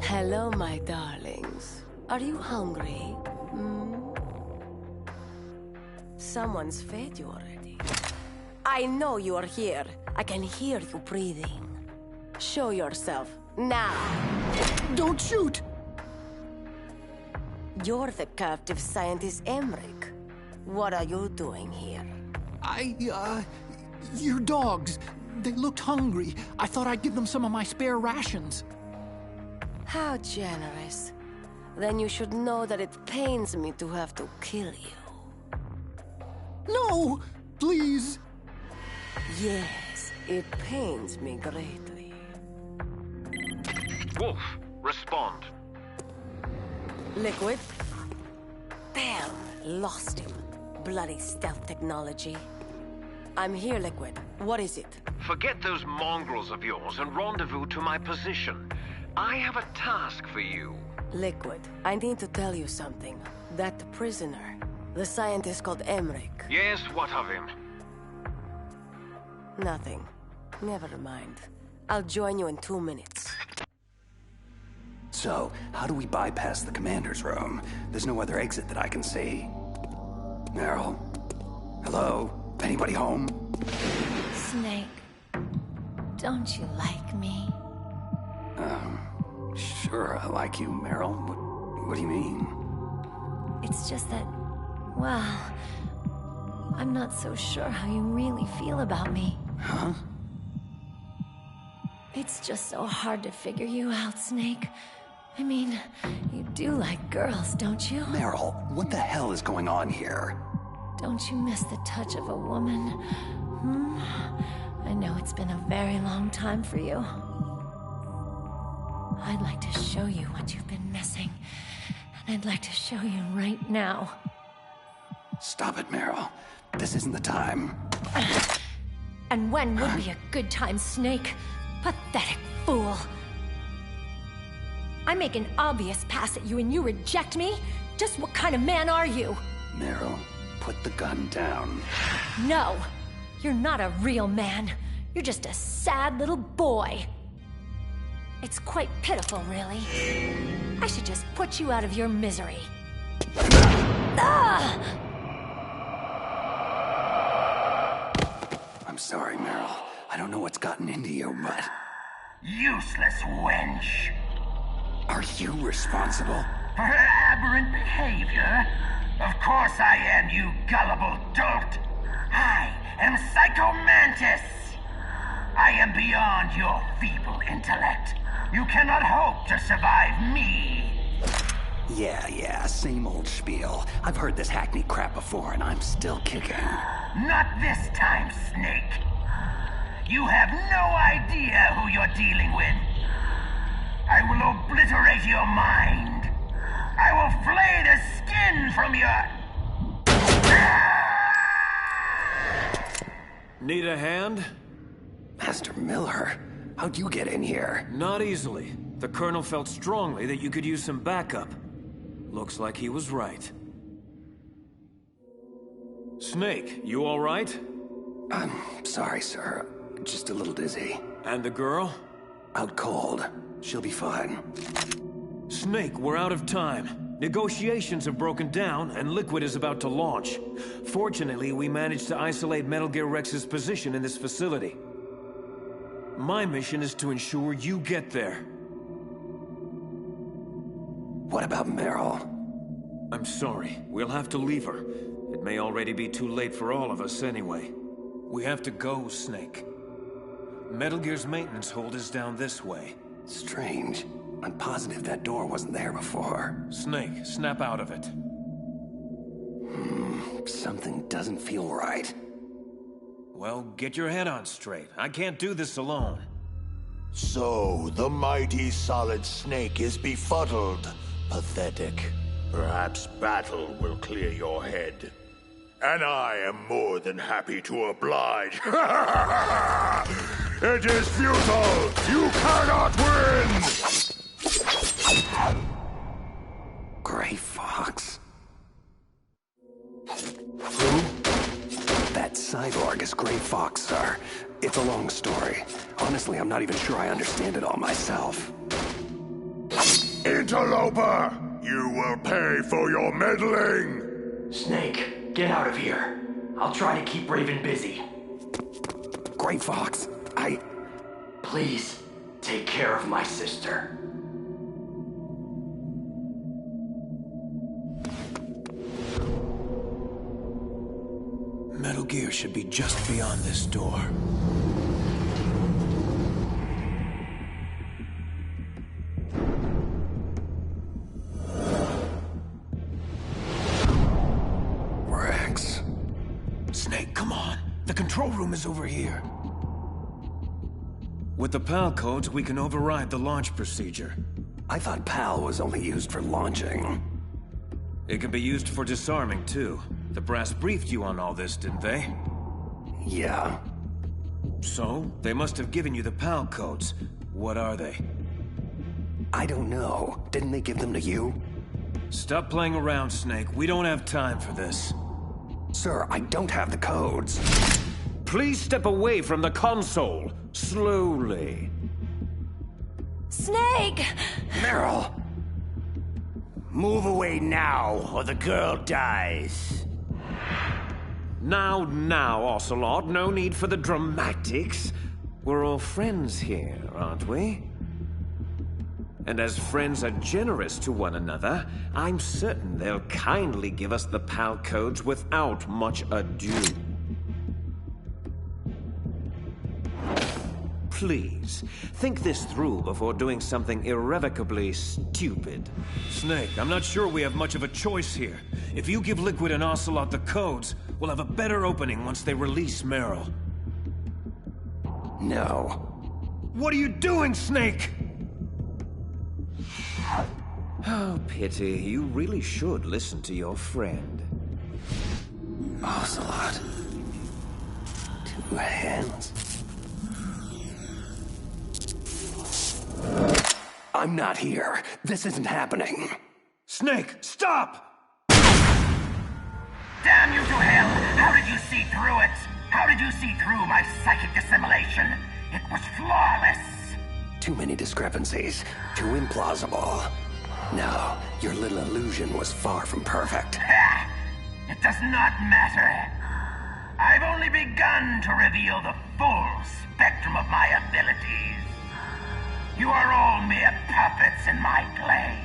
Hello, my darlings. Are you hungry? Someone's fed you already. I know you are here. I can hear you breathing. Show yourself, now! Don't shoot! You're the captive scientist Emmerich. What are you doing here? Your dogs. They looked hungry. I thought I'd give them some of my spare rations. How generous. Then you should know that it pains me to have to kill you. No! Please! Yes, it pains me greatly. Wolf, respond. Liquid? Damn, lost him. Bloody stealth technology. I'm here, Liquid. What is it? Forget those mongrels of yours and rendezvous to my position. I have a task for you. Liquid, I need to tell you something. That prisoner, the scientist called Emmerich. Yes, what of him? Nothing. Never mind. I'll join you in 2 minutes. So, how do we bypass the commander's room? There's no other exit that I can see. Meryl? Hello? Anybody home? Snake, don't you like me? Sure, I like you, Meryl. What do you mean? It's just that, well, I'm not so sure how you really feel about me. Huh? It's just so hard to figure you out, Snake. I mean, you do like girls, don't you? Meryl, what the hell is going on here? Don't you miss the touch of a woman? Hmm? I know it's been a very long time for you. I'd like to show you what you've been missing. And I'd like to show you right now. Stop it, Meryl. This isn't the time. And when would be a good time, Snake? Pathetic fool. I make an obvious pass at you and you reject me? Just what kind of man are you? Meryl, put the gun down. No, you're not a real man. You're just a sad little boy. It's quite pitiful, really. I should just put you out of your misery. Ah! I'm sorry, Meryl. I don't know what's gotten into you, but... Useless wench. Are you responsible? For her aberrant behavior? Of course I am, you gullible dolt. I am Psycho Mantis. I am beyond your feeble intellect. You cannot hope to survive me. Yeah, same old spiel. I've heard this hackneyed crap before, and I'm still kicking. Not this time, Snake. You have no idea who you're dealing with. I will obliterate your mind. I will flay the skin from your... Need a hand? Master Miller, how'd you get in here? Not easily. The Colonel felt strongly that you could use some backup. Looks like he was right. Snake, you all right? I'm sorry, sir. Just a little dizzy. And the girl? Out cold. She'll be fine. Snake, we're out of time. Negotiations have broken down, and Liquid is about to launch. Fortunately, we managed to isolate Metal Gear Rex's position in this facility. My mission is to ensure you get there. What about Meryl? I'm sorry. We'll have to leave her. It may already be too late for all of us anyway. We have to go, Snake. Metal Gear's maintenance hold is down this way. Strange. I'm positive that door wasn't there before. Snake, snap out of it. Something doesn't feel right. Well, get your head on straight. I can't do this alone. So, the mighty Solid Snake is befuddled. Pathetic. Perhaps battle will clear your head. And I am more than happy to oblige. It is futile! You cannot win! Gray Fox. Who? That cyborg is Gray Fox, sir. It's a long story. Honestly, I'm not even sure I understand it all myself. Interloper! You will pay for your meddling! Snake, get out of here. I'll try to keep Raven busy. Gray Fox, Please, take care of my sister. Metal Gear should be just beyond this door. Rex. Snake, come on. The control room is over here. With the PAL codes, we can override the launch procedure. I thought PAL was only used for launching. It can be used for disarming, too. The brass briefed you on all this, didn't they? Yeah. So, they must have given you the PAL codes. What are they? I don't know. Didn't they give them to you? Stop playing around, Snake. We don't have time for this. Sir, I don't have the codes. Please step away from the console. Slowly. Snake! Meryl! Move away now, or the girl dies. Now, Ocelot. No need for the dramatics. We're all friends here, aren't we? And as friends are generous to one another, I'm certain they'll kindly give us the PAL codes without much ado. Please, think this through before doing something irrevocably stupid. Snake, I'm not sure we have much of a choice here. If you give Liquid and Ocelot the codes, we'll have a better opening once they release Meryl. No. What are you doing, Snake? Oh, pity. You really should listen to your friend. Ocelot. 2 hands. I'm not here. This isn't happening. Snake, stop! Damn you to hell! How did you see through it? How did you see through my psychic dissimulation? It was flawless! Too many discrepancies. Too implausible. No, your little illusion was far from perfect. Ha! It does not matter. I've only begun to reveal the full spectrum of my abilities. You are all mere puppets in my play.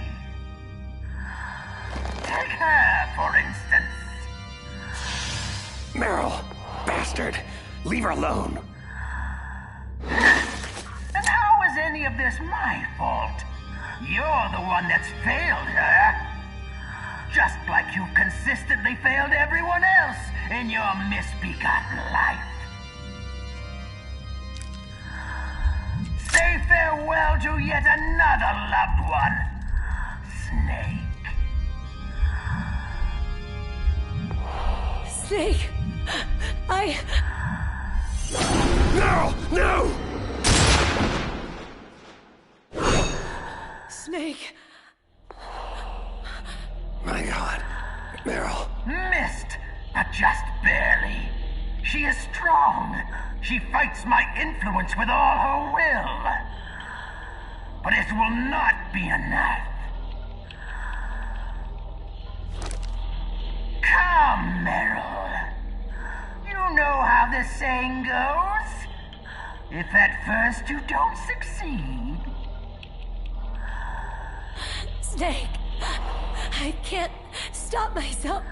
Take her, for instance. Meryl, bastard, leave her alone. And how is any of this my fault? You're the one that's failed her. Just like you've consistently failed everyone else in your misbegotten life. Say farewell to yet another loved one, Snake. Snake, No! No! Snake. My God, Meryl. Missed, but just barely. She is strong. She fights my influence with all her will. But it will not be enough. Come, Meryl. You know how the saying goes. If at first you don't succeed... Snake, I can't stop myself.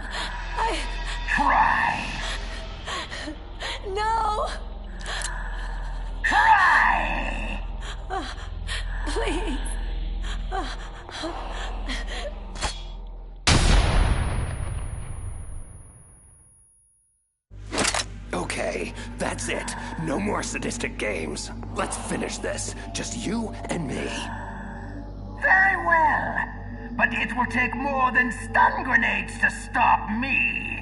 Try. No! Try! Please. Okay, that's it. No more sadistic games. Let's finish this. Just you and me. Very well. But it will take more than stun grenades to stop me.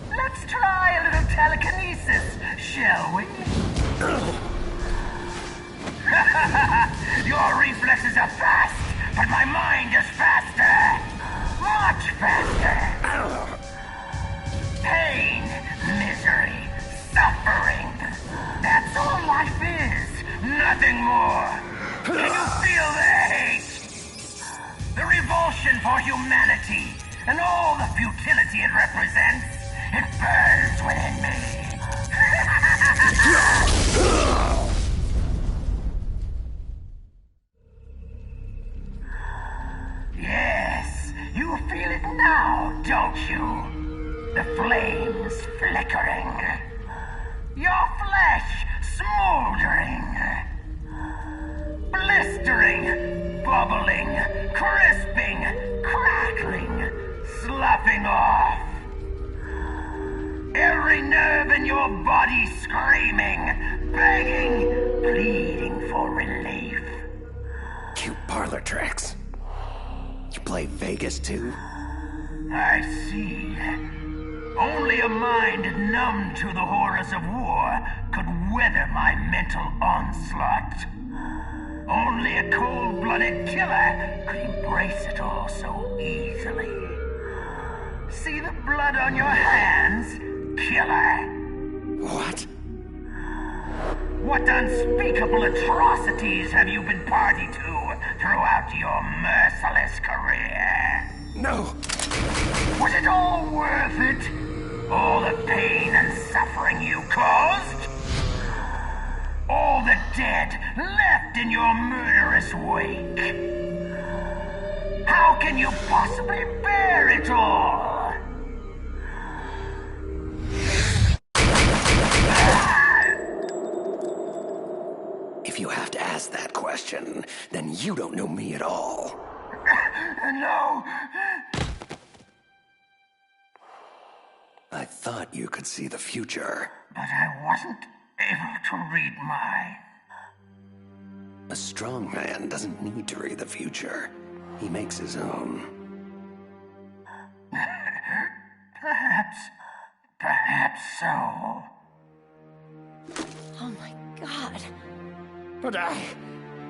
Let's try a little telekinesis, shall we? Your reflexes are fast, but my mind is faster. Much faster. Pain, misery, suffering. That's all life is. Nothing more. Can you feel the hate? The revulsion for humanity and all the futility it represents. It burns within me. Yes, you feel it now, don't you? The flames flickering. Your flesh smoldering. Blistering, bubbling, crisping, crackling, sloughing off. Every nerve in your body screaming, begging, pleading for relief. Cute parlor tricks. You play Vegas too? I see. Only a mind numb to the horrors of war could weather my mental onslaught. Only a cold-blooded killer could embrace it all so easily. See the blood on your hands, killer? What? What unspeakable atrocities have you been party to throughout your merciless career? No! Was it all worth it? All the pain and suffering you caused? all the dead left in your murderous wake. How can you possibly bear it all? If you have to ask that question, then you don't know me at all. No. I thought you could see the future. But I wasn't able to read mine. A strong man doesn't need to read the future. He makes his own. Perhaps so. Oh my god. But I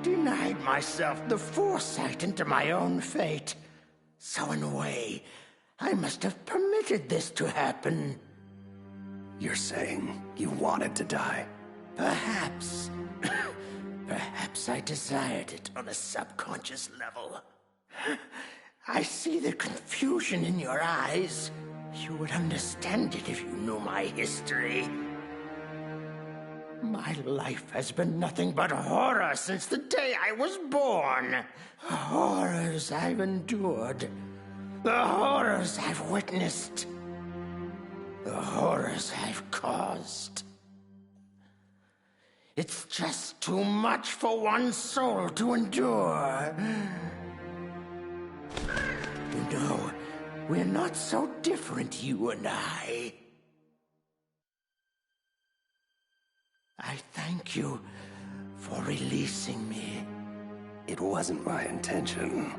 denied myself the foresight into my own fate. So in a way, I must have permitted this to happen. You're saying you wanted to die? Perhaps. Perhaps I desired it on a subconscious level. I see the confusion in your eyes. You would understand it if you knew my history. My life has been nothing but horror since the day I was born. Horrors I've endured. The horrors I've witnessed. The horrors I've caused. It's just too much for one soul to endure. You know, we're not so different, you and I. I thank you for releasing me. It wasn't my intention.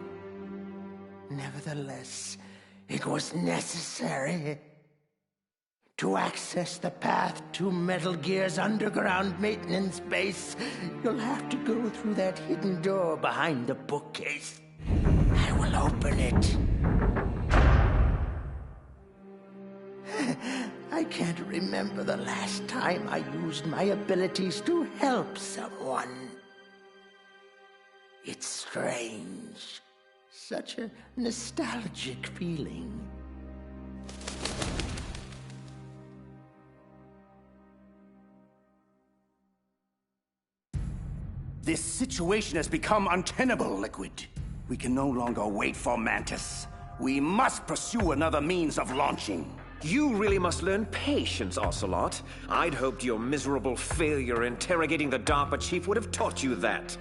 Nevertheless, it was necessary. To access the path to Metal Gear's underground maintenance base, you'll have to go through that hidden door behind the bookcase. I will open it. I can't remember the last time I used my abilities to help someone. It's strange. Such a nostalgic feeling. This situation has become untenable, Liquid. We can no longer wait for Mantis. We must pursue another means of launching. You really must learn patience, Ocelot. I'd hoped your miserable failure interrogating the DARPA chief would have taught you that.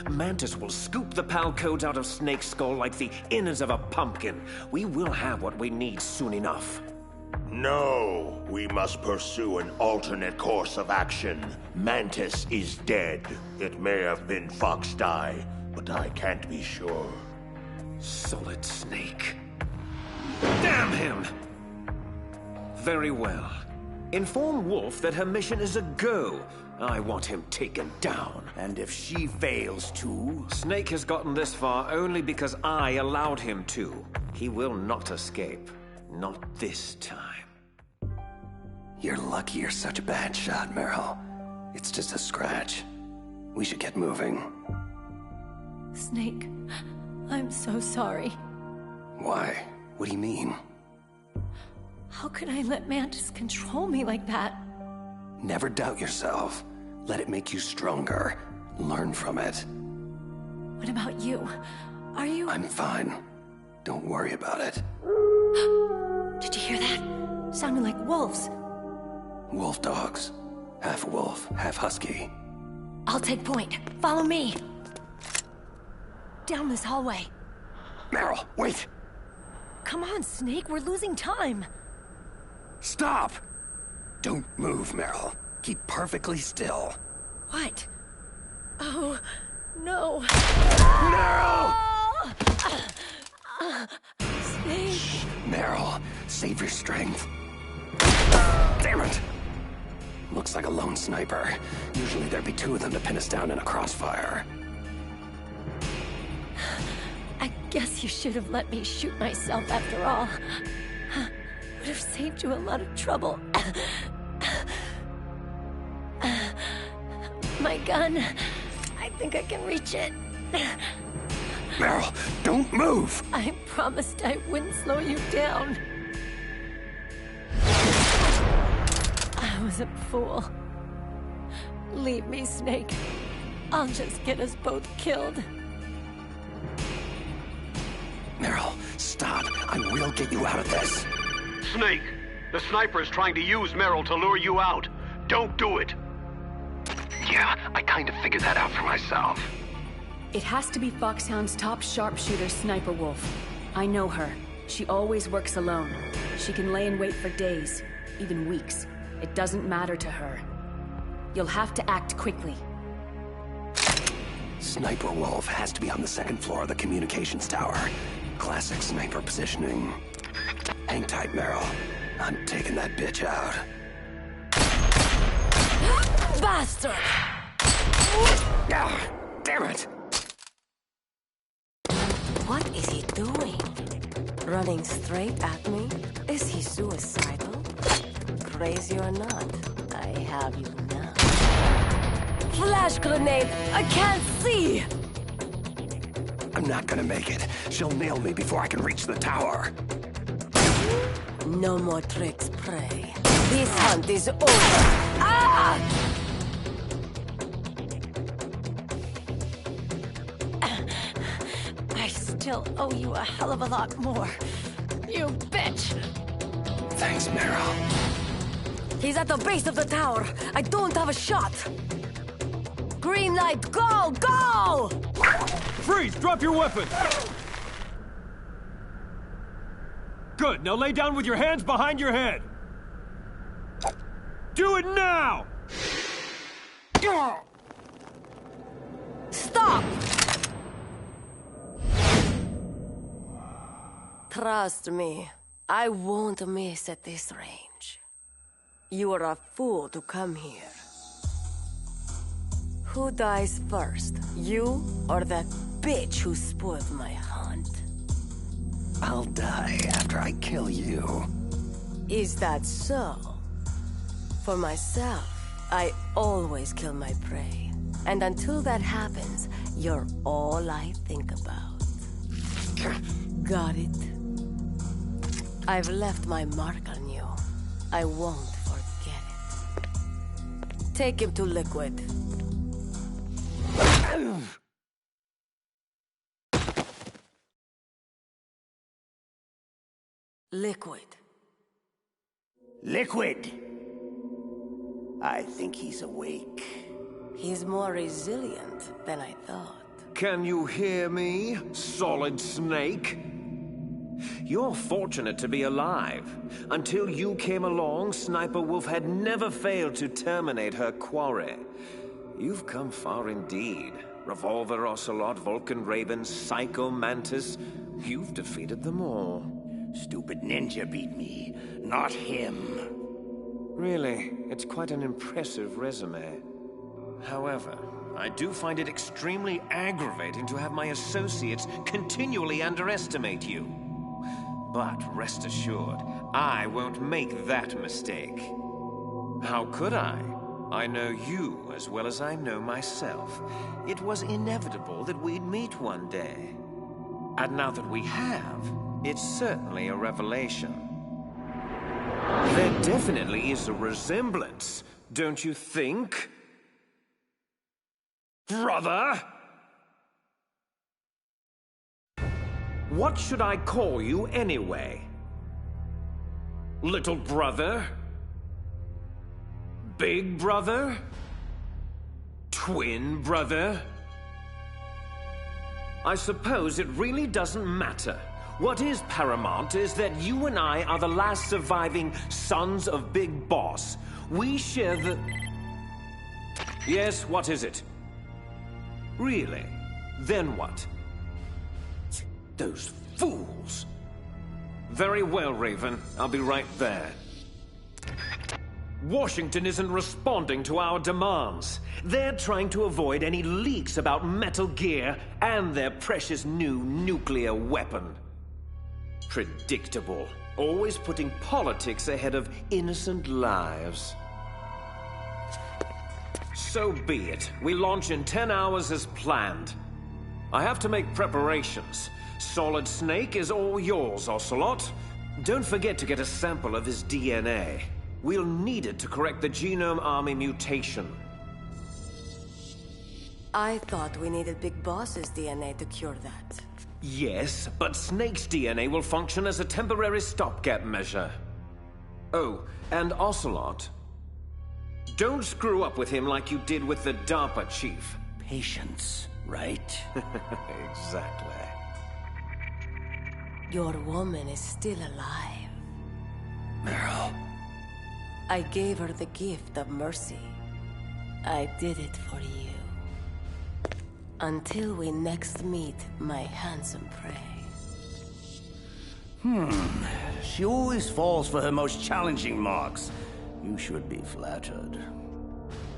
Mantis will scoop the PAL codes out of Snake's skull like the innards of a pumpkin. We will have what we need soon enough. No, we must pursue an alternate course of action. Mantis is dead. It may have been Foxdie, but I can't be sure. Solid Snake. Damn him! Very well. Inform Wolf that her mission is a go. I want him taken down. And if she fails to? Snake has gotten this far only because I allowed him to. He will not escape. Not this time. You're lucky you're such a bad shot, Meryl. It's just a scratch. We should get moving. Snake, I'm so sorry. Why? What do you mean? How could I let Mantis control me like that? Never doubt yourself. Let it make you stronger. Learn from it. What about you? Are you... I'm fine. Don't worry about it. Did you hear that? Sounded like wolves. Wolf dogs. Half wolf, half husky. I'll take point. Follow me. Down this hallway. Meryl, wait! Come on, Snake. We're losing time. Stop! Don't move, Meryl. Keep perfectly still. What? Oh, no. Meryl! Snake. Shh, Meryl, save your strength. Damn it! Looks like a lone sniper. Usually there'd be two of them to pin us down in a crossfire. I guess you should have let me shoot myself after all. Would have saved you a lot of trouble. My gun. I think I can reach it. Meryl, don't move! I promised I wouldn't slow you down. I was a fool. Leave me, Snake. I'll just get us both killed. Meryl, stop. I will get you out of this. Snake, the sniper is trying to use Meryl to lure you out. Don't do it. Yeah, I kind of figured that out for myself. It has to be Foxhound's top sharpshooter, Sniper Wolf. I know her. She always works alone. She can lay in wait for days, even weeks. It doesn't matter to her. You'll have to act quickly. Sniper Wolf has to be on the second floor of the communications tower. Classic sniper positioning. Hang tight, Meryl. I'm taking that bitch out. Bastard! Ah, damn it! What is he doing? Running straight at me? Is he suicidal? Crazy or not, I have you now. Flash grenade! I can't see! I'm not gonna make it. She'll nail me before I can reach the tower. No more tricks, prey. This hunt is over. Ah! I still owe you a hell of a lot more. You bitch! Thanks, Meryl. He's at the base of the tower. I don't have a shot. Green light, go! Go! Freeze! Drop your weapon! Good, now lay down with your hands behind your head. Do it now! Stop! Trust me, I won't miss at this range. You are a fool to come here. Who dies first, you or that bitch who spoiled my hunt? I'll die after I kill you. Is that so? For myself, I always kill my prey. And until that happens, you're all I think about. Got it? I've left my mark on you. I won't forget it. Take him to Liquid. Liquid. Liquid! I think he's awake. He's more resilient than I thought. Can you hear me, Solid Snake? You're fortunate to be alive. Until you came along, Sniper Wolf had never failed to terminate her quarry. You've come far indeed. Revolver Ocelot, Vulcan Raven, Psycho Mantis. You've defeated them all. Stupid ninja beat me, not him. Really, it's quite an impressive resume. However, I do find it extremely aggravating to have my associates continually underestimate you. But rest assured, I won't make that mistake. How could I? I know you as well as I know myself. It was inevitable that we'd meet one day. And now that we have, it's certainly a revelation. There definitely is a resemblance, don't you think? Brother? What should I call you anyway? Little brother? Big brother? Twin brother? I suppose it really doesn't matter. What is paramount is that you and I are the last surviving sons of Big Boss. We share the... Yes, what is it? Really? Then what? Those fools! Very well, Raven. I'll be right there. Washington isn't responding to our demands. They're trying to avoid any leaks about Metal Gear and their precious new nuclear weapon. Predictable. Always putting politics ahead of innocent lives. So be it. We launch in 10 hours as planned. I have to make preparations. Solid Snake is all yours, Ocelot. Don't forget to get a sample of his DNA. We'll need it to correct the Genome Army mutation. I thought we needed Big Boss's DNA to cure that. Yes, but Snake's DNA will function as a temporary stopgap measure. Oh, and Ocelot. Don't screw up with him like you did with the DARPA chief. Patience, right? Exactly. Your woman is still alive. Meryl. I gave her the gift of mercy. I did it for you. Until we next meet, my handsome prey. She always falls for her most challenging marks. You should be flattered.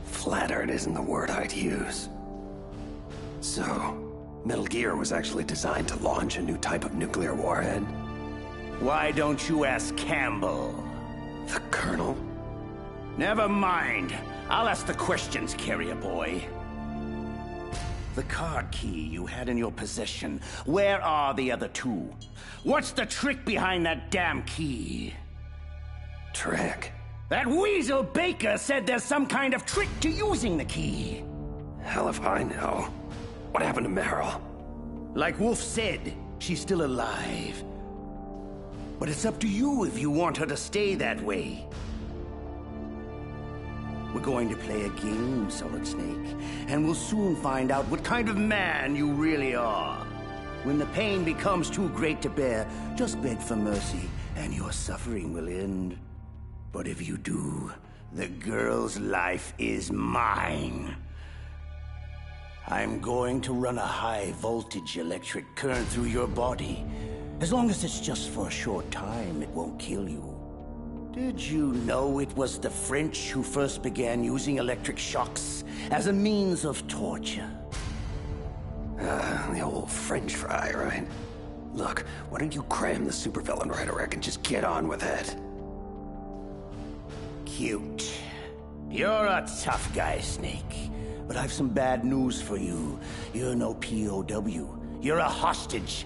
Flattered isn't the word I'd use. So, Metal Gear was actually designed to launch a new type of nuclear warhead? Why don't you ask Campbell? The Colonel? Never mind. I'll ask the questions, carrier boy. The card key you had in your possession, where are the other two? What's the trick behind that damn key? Trick? That weasel Baker said there's some kind of trick to using the key. Hell if I know. What happened to Meryl? Like Wolf said, she's still alive. But it's up to you if you want her to stay that way. We're going to play a game, Solid Snake, and we'll soon find out what kind of man you really are. When the pain becomes too great to bear, just beg for mercy, and your suffering will end. But if you do, the girl's life is mine. I'm going to run a high-voltage electric current through your body. As long as it's just for a short time, it won't kill you. Did you know it was the French who first began using electric shocks as a means of torture? The old French fry, right? Look, why don't you cram the supervillain rhetoric and just get on with it? Cute. You're a tough guy, Snake. But I've some bad news for you. You're no POW. You're a hostage.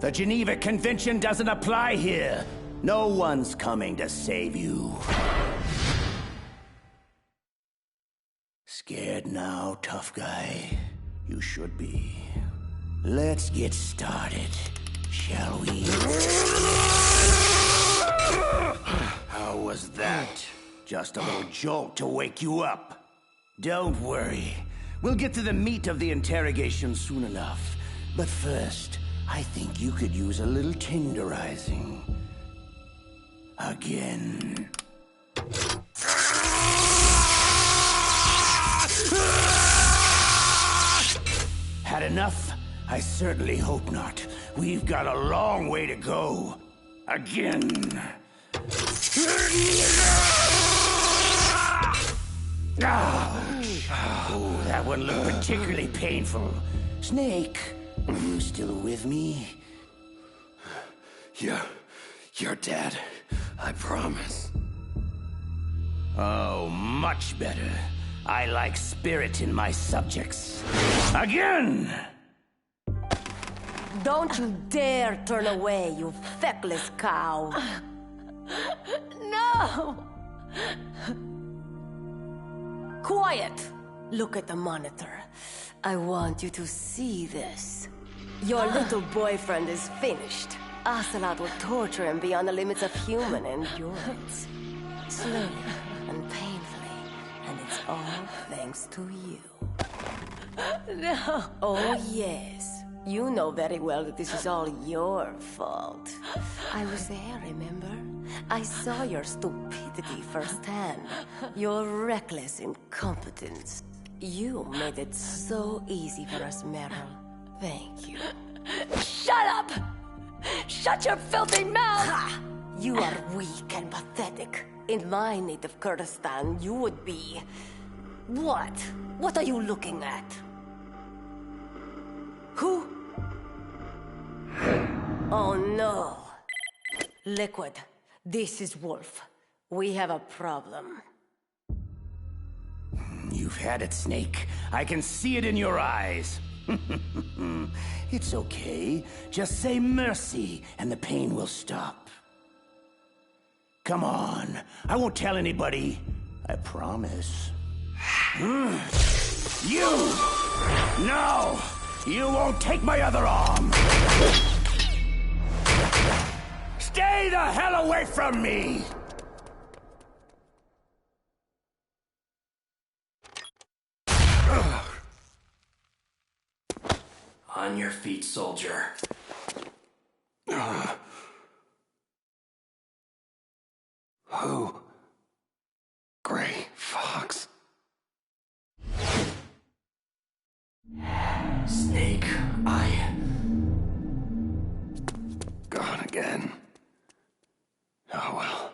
The Geneva Convention doesn't apply here. No one's coming to save you. Scared now, tough guy? You should be. Let's get started, shall we? How was that? Just a little jolt to wake you up. Don't worry. We'll get to the meat of the interrogation soon enough. But first, I think you could use a little tenderizing. Again. Had enough? I certainly hope not. We've got a long way to go. Again. Oh, that one looked particularly painful. Snake, are you still with me? You're dead. I promise. Oh, much better. I like spirit in my subjects. Again! Don't you dare turn away, you feckless cow. No! Quiet! Look at the monitor. I want you to see this. Your little boyfriend is finished. Ocelot will torture him beyond the limits of human endurance. Slowly and painfully, and it's all thanks to you. No. Oh, yes. You know very well that this is all your fault. I was there, remember? I saw your stupidity firsthand. Your reckless incompetence. You made it so easy for us, Meryl. Thank you. Shut up! Shut your filthy mouth! Ha! You are weak and pathetic. In my native Kurdistan, you would be... What? What are you looking at? Who? Oh no. Liquid, this is Wolf. We have a problem. You've had it, Snake. I can see it in your eyes. It's okay. Just say mercy, and the pain will stop. Come on. I won't tell anybody. I promise. You! No! You won't take my other arm! Stay the hell away from me! On your feet, soldier. Who? Gray Fox. Snake, Gone again. Oh well.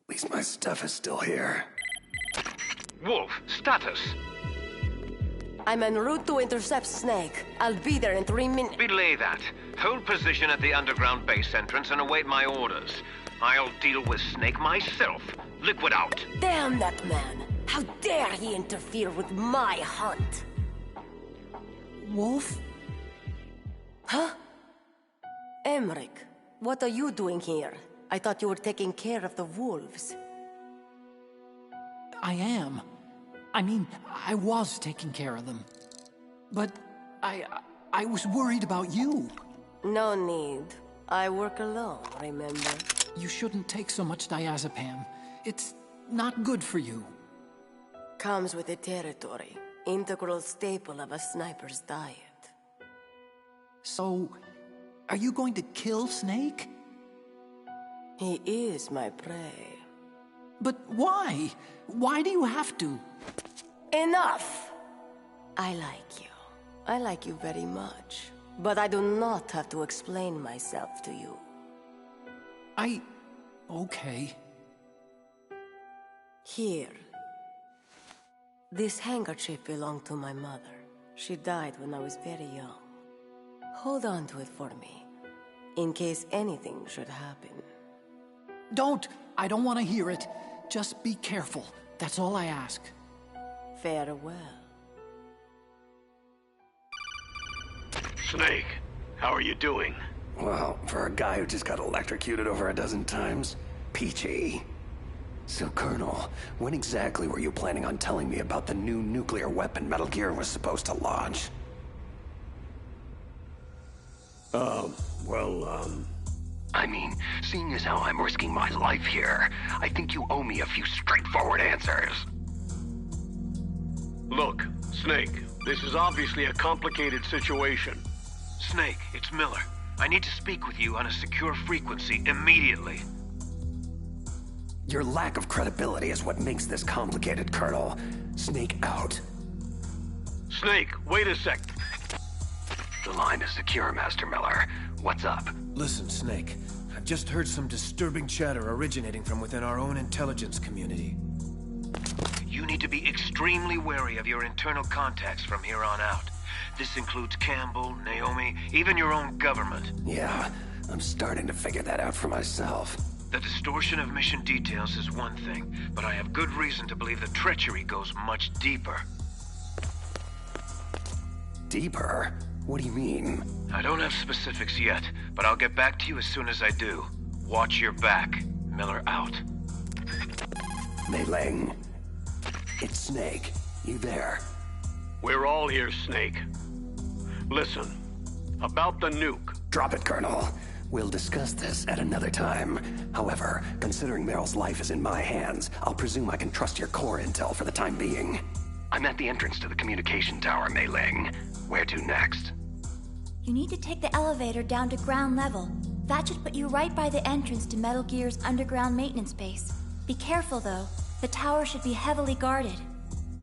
At least my stuff is still here. Wolf, status. I'm en route to intercept Snake. I'll be there in 3 minutes. Belay that. Hold position at the underground base entrance and await my orders. I'll deal with Snake myself. Liquid out. Damn that man! How dare he interfere with my hunt? Wolf? Huh? Emmerich, what are you doing here? I thought you were taking care of the wolves. I am. I mean, I was taking care of them. But I was worried about you. No need. I work alone, remember? You shouldn't take so much diazepam. It's not good for you. Comes with the territory. Integral staple of a sniper's diet. So, are you going to kill Snake? He is my prey. But why? Why do you have to? Enough! I like you. I like you very much. But I do not have to explain myself to you. Okay. Here. This handkerchief belonged to my mother. She died when I was very young. Hold on to it for me, in case anything should happen. Don't! I don't want to hear it. Just be careful. That's all I ask. Farewell. Snake, how are you doing? Well, for a guy who just got electrocuted over a dozen times, peachy. So, Colonel, when exactly were you planning on telling me about the new nuclear weapon Metal Gear was supposed to launch? I mean, seeing as how I'm risking my life here, I think you owe me a few straightforward answers. Look, Snake, this is obviously a complicated situation. Snake, it's Miller. I need to speak with you on a secure frequency immediately. Your lack of credibility is what makes this complicated, Colonel. Snake out. Snake, wait a sec. The line is secure, Master Miller. What's up? Listen, Snake. I've just heard some disturbing chatter originating from within our own intelligence community. You need to be extremely wary of your internal contacts from here on out. This includes Campbell, Naomi, even your own government. Yeah, I'm starting to figure that out for myself. The distortion of mission details is one thing, but I have good reason to believe the treachery goes much deeper. Deeper? What do you mean? I don't have specifics yet, but I'll get back to you as soon as I do. Watch your back. Miller out. Mei Ling. It's Snake. You there? We're all here, Snake. Listen, about the nuke. Drop it, Colonel. We'll discuss this at another time. However, considering Meryl's life is in my hands, I'll presume I can trust your core intel for the time being. I'm at the entrance to the communication tower, Mei Ling. Where to next? You need to take the elevator down to ground level. That should put you right by the entrance to Metal Gear's underground maintenance base. Be careful, though. The tower should be heavily guarded.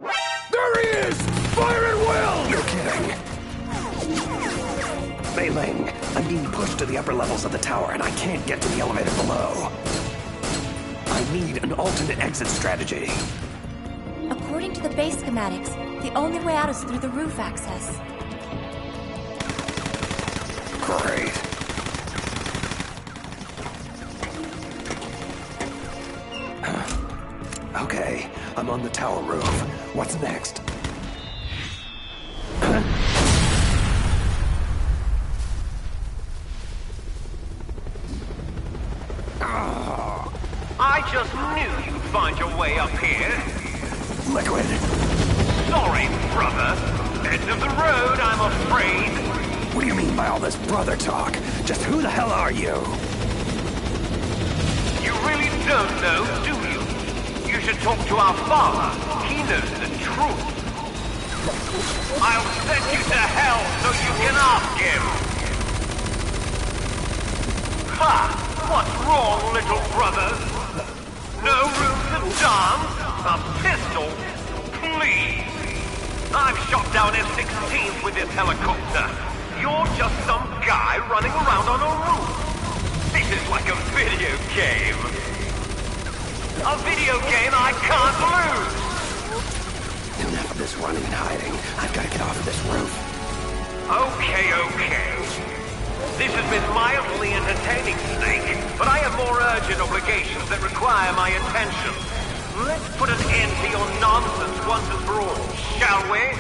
There he is! Fire at will! You're kidding. Mei Ling, I'm being pushed to the upper levels of the tower and I can't get to the elevator below. I need an alternate exit strategy. According to the base schematics, the only way out is through the roof access. Great. Okay, I'm on the tower roof. What's next? I just knew you'd find your way up here. Liquid. Sorry, brother. End of the road, I'm afraid. What do you mean by all this brother talk? Just who the hell are you? You really don't know, do you? You should talk to our father. He knows the truth. I'll send you to hell so you can ask him. Ha! What's wrong, little brother? No room to dance? A pistol? Please! I've shot down F-16s with this helicopter. You're just some guy running around on a roof. This is like a video game. A video game I can't lose! Enough of this running and hiding. I've got to get off of this roof. Okay. This has been mildly entertaining, Snake, but I have more urgent obligations that require my attention. Let's put an end to your nonsense once and for all, shall we?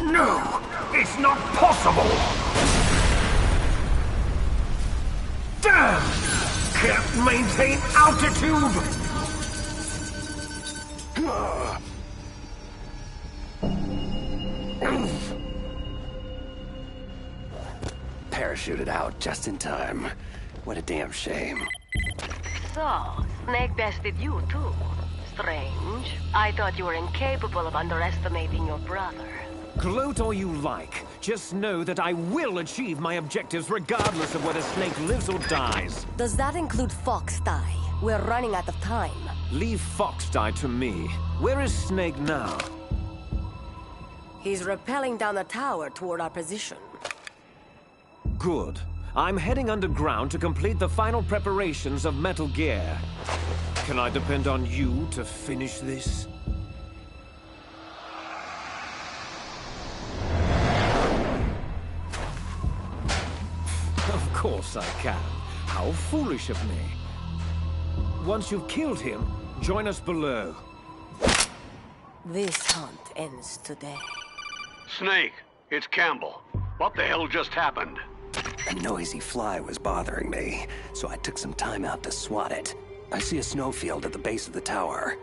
No! It's not possible! Damn! Can't maintain altitude! Parachuted out just in time. What a damn shame. So, Snake bested you too. Strange. I thought you were incapable of underestimating your brother. Gloat all you like. Just know that I will achieve my objectives regardless of whether Snake lives or dies. Does that include Foxdie? We're running out of time. Leave Foxdie to me. Where is Snake now? He's rappelling down the tower toward our position. Good. I'm heading underground to complete the final preparations of Metal Gear. Can I depend on you to finish this? Of course I can. How foolish of me. Once you've killed him, join us below. This hunt ends today. Snake, it's Campbell. What the hell just happened? A noisy fly was bothering me, so I took some time out to swat it. I see a snowfield at the base of the tower.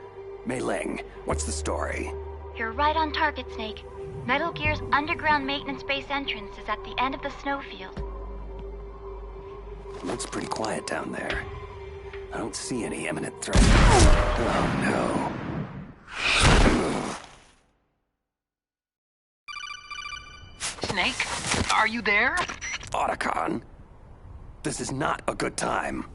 Mei Ling, what's the story? You're right on target, Snake. Metal Gear's underground maintenance base entrance is at the end of the snowfield. It's pretty quiet down there. I don't see any imminent threat. Oh no. Snake, are you there? Otacon, this is not a good time.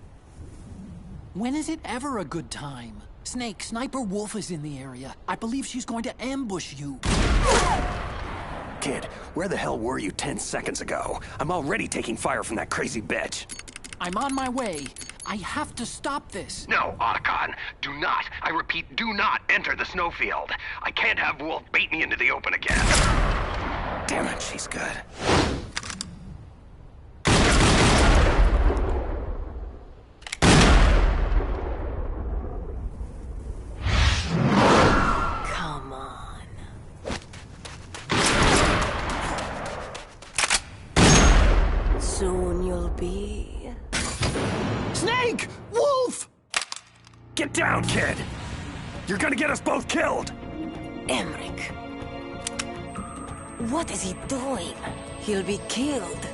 When is it ever a good time? Snake, Sniper Wolf is in the area. I believe she's going to ambush you. Kid, where the hell were you 10 seconds ago? I'm already taking fire from that crazy bitch. I'm on my way. I have to stop this. No, Otacon, do not, I repeat, do not enter the snowfield. I can't have Wolf bait me into the open again. Damn it, she's good. Come on. Soon you'll be... Snake! Wolf! Get down, kid! You're gonna get us both killed! Emmerich. What is he doing? He'll be killed.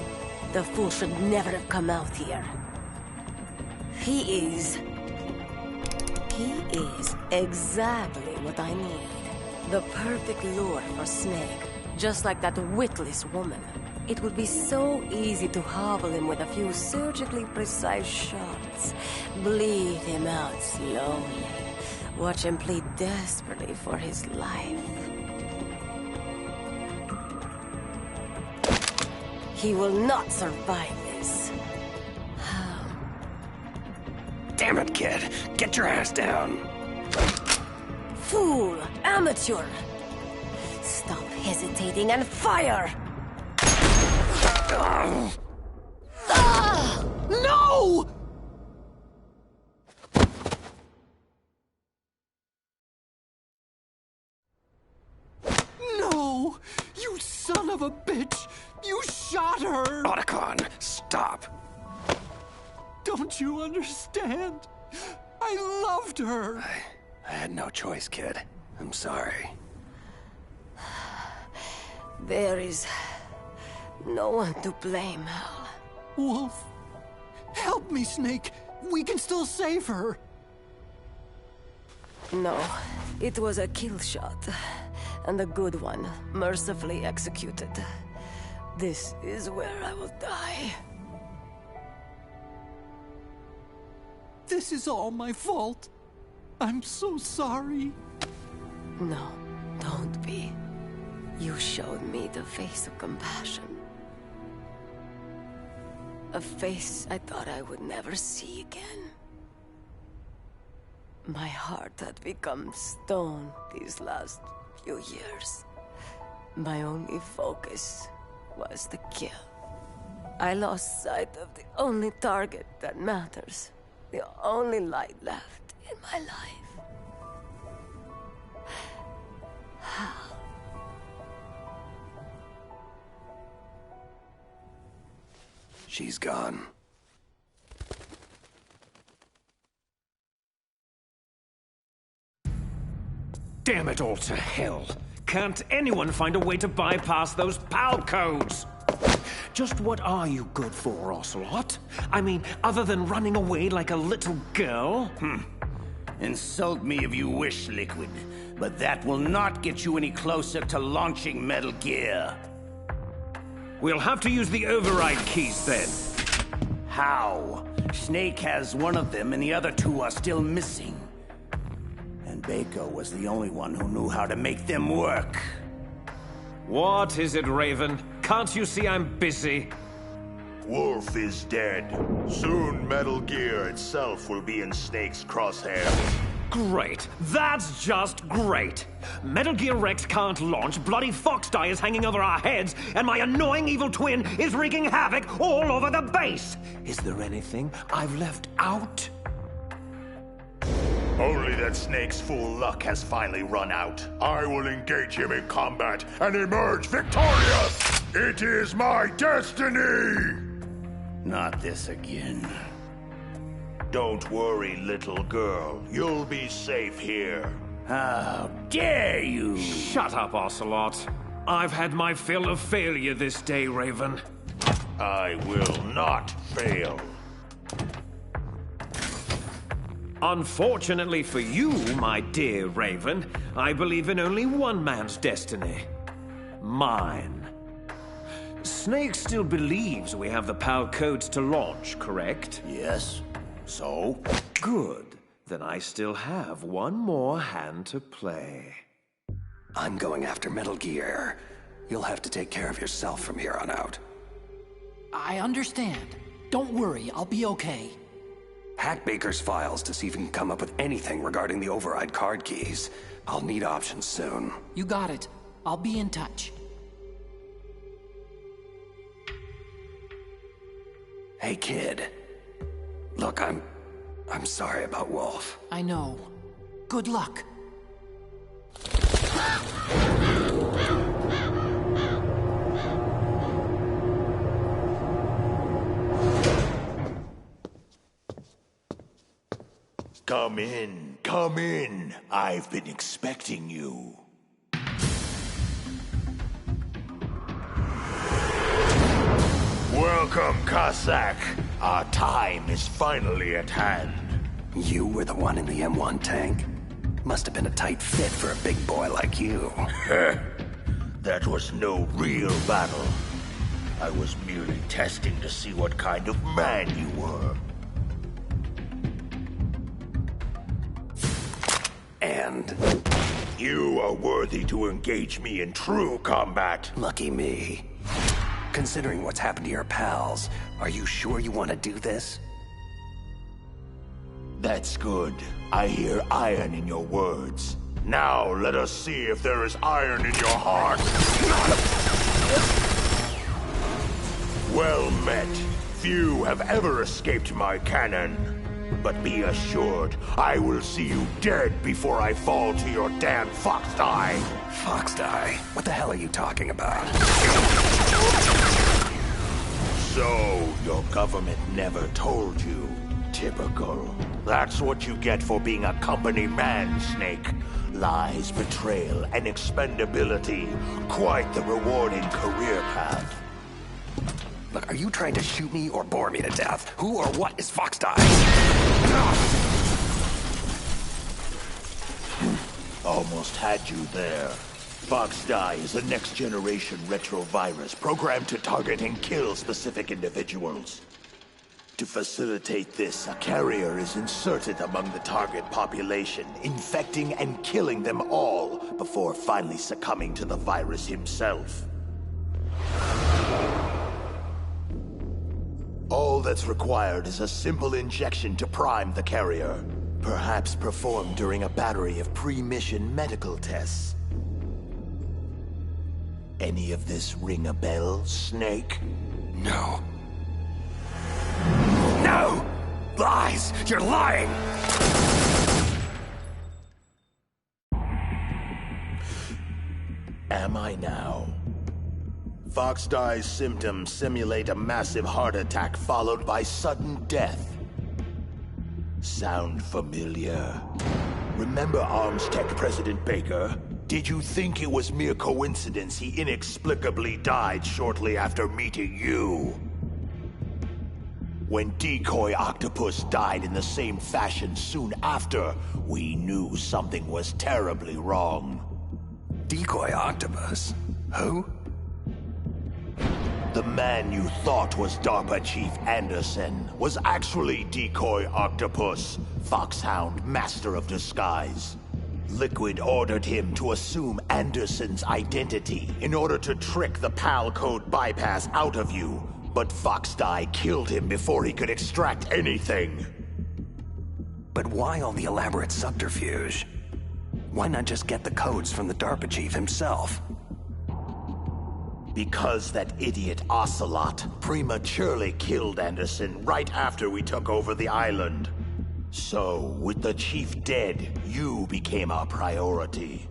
The fool should never have come out here. He is exactly what I need. The perfect lure for Snake. Just like that witless woman. It would be so easy to hobble him with a few surgically precise shots. Bleed him out slowly. Watch him plead desperately for his life. He will not survive this. Damn it, kid. Get your ass down. Fool! Amateur! Stop hesitating and fire! No! No! You son of a bitch! You shot her! Otacon, stop. Don't you understand? I loved her! I had no choice, kid. I'm sorry. There is no one to blame, Hal. Wolf, help me, Snake. We can still save her. No, it was a kill shot. And a good one, mercifully executed. This is where I will die. This is all my fault. I'm so sorry. No, don't be. You showed me the face of compassion. A face I thought I would never see again. My heart had become stone these last few years. My only focus was the kill. I lost sight of the only target that matters. The only light left in my life. Hal. She's gone. Damn it all to hell. Can't anyone find a way to bypass those PAL codes? Just what are you good for, Ocelot? I mean, other than running away like a little girl? Insult me if you wish, Liquid, but that will not get you any closer to launching Metal Gear. We'll have to use the override keys then. How? Snake has one of them and the other two are still missing. And Baker was the only one who knew how to make them work. What is it, Raven? Can't you see I'm busy? Wolf is dead. Soon Metal Gear itself will be in Snake's crosshairs. Great. That's just great. Metal Gear Rex can't launch, bloody Foxdie is hanging over our heads, and my annoying evil twin is wreaking havoc all over the base. Is there anything I've left out? Only that Snake's fool luck has finally run out. I will engage him in combat and emerge victorious! It is my destiny! Not this again. Don't worry, little girl. You'll be safe here. How dare you! Shut up, Ocelot. I've had my fill of failure this day, Raven. I will not fail. Unfortunately for you, my dear Raven, I believe in only one man's destiny. Mine. Snake still believes we have the PAL codes to launch, correct? Yes. So? Good. Then I still have one more hand to play. I'm going after Metal Gear. You'll have to take care of yourself from here on out. I understand. Don't worry, I'll be okay. Hack Baker's files to see if you can come up with anything regarding the override card keys. I'll need options soon. You got it. I'll be in touch. Hey, kid. Look, I'm sorry about Wolf. I know. Good luck. Come in, come in. I've been expecting you. Welcome, Cossack. Our time is finally at hand. You were the one in the M1 tank? Must have been a tight fit for a big boy like you. That was no real battle. I was merely testing to see what kind of man you were. And? You are worthy to engage me in true combat. Lucky me. Considering what's happened to your pals, are you sure you want to do this? That's good. I hear iron in your words. Now let us see if there is iron in your heart. Well met. Few have ever escaped my cannon. But be assured, I will see you dead before I fall to your damn Foxdie. Foxdie? What the hell are you talking about? So, your government never told you. Typical. That's what you get for being a company man, Snake. Lies, betrayal, and expendability. Quite the rewarding career path. Look, are you trying to shoot me or bore me to death? Who or what is Fox Die? Almost had you there. Fox Die is a next-generation retrovirus programmed to target and kill specific individuals. To facilitate this, a carrier is inserted among the target population, infecting and killing them all before finally succumbing to the virus himself. All that's required is a simple injection to prime the carrier, perhaps performed during a battery of pre-mission medical tests. Any of this ring a bell, Snake? No. No! Lies! You're lying! Am I now? Fox Die's symptoms simulate a massive heart attack followed by sudden death. Sound familiar? Remember Arms Tech President Baker? Did you think it was mere coincidence he inexplicably died shortly after meeting you? When Decoy Octopus died in the same fashion soon after, we knew something was terribly wrong. Decoy Octopus? Who? The man you thought was DARPA Chief Anderson was actually Decoy Octopus, Foxhound Master of Disguise. Liquid ordered him to assume Anderson's identity in order to trick the PAL code bypass out of you, but Fox Die killed him before he could extract anything. But why all the elaborate subterfuge? Why not just get the codes from the DARPA chief himself? Because that idiot Ocelot prematurely killed Anderson right after we took over the island. So, with the chief dead, you became our priority.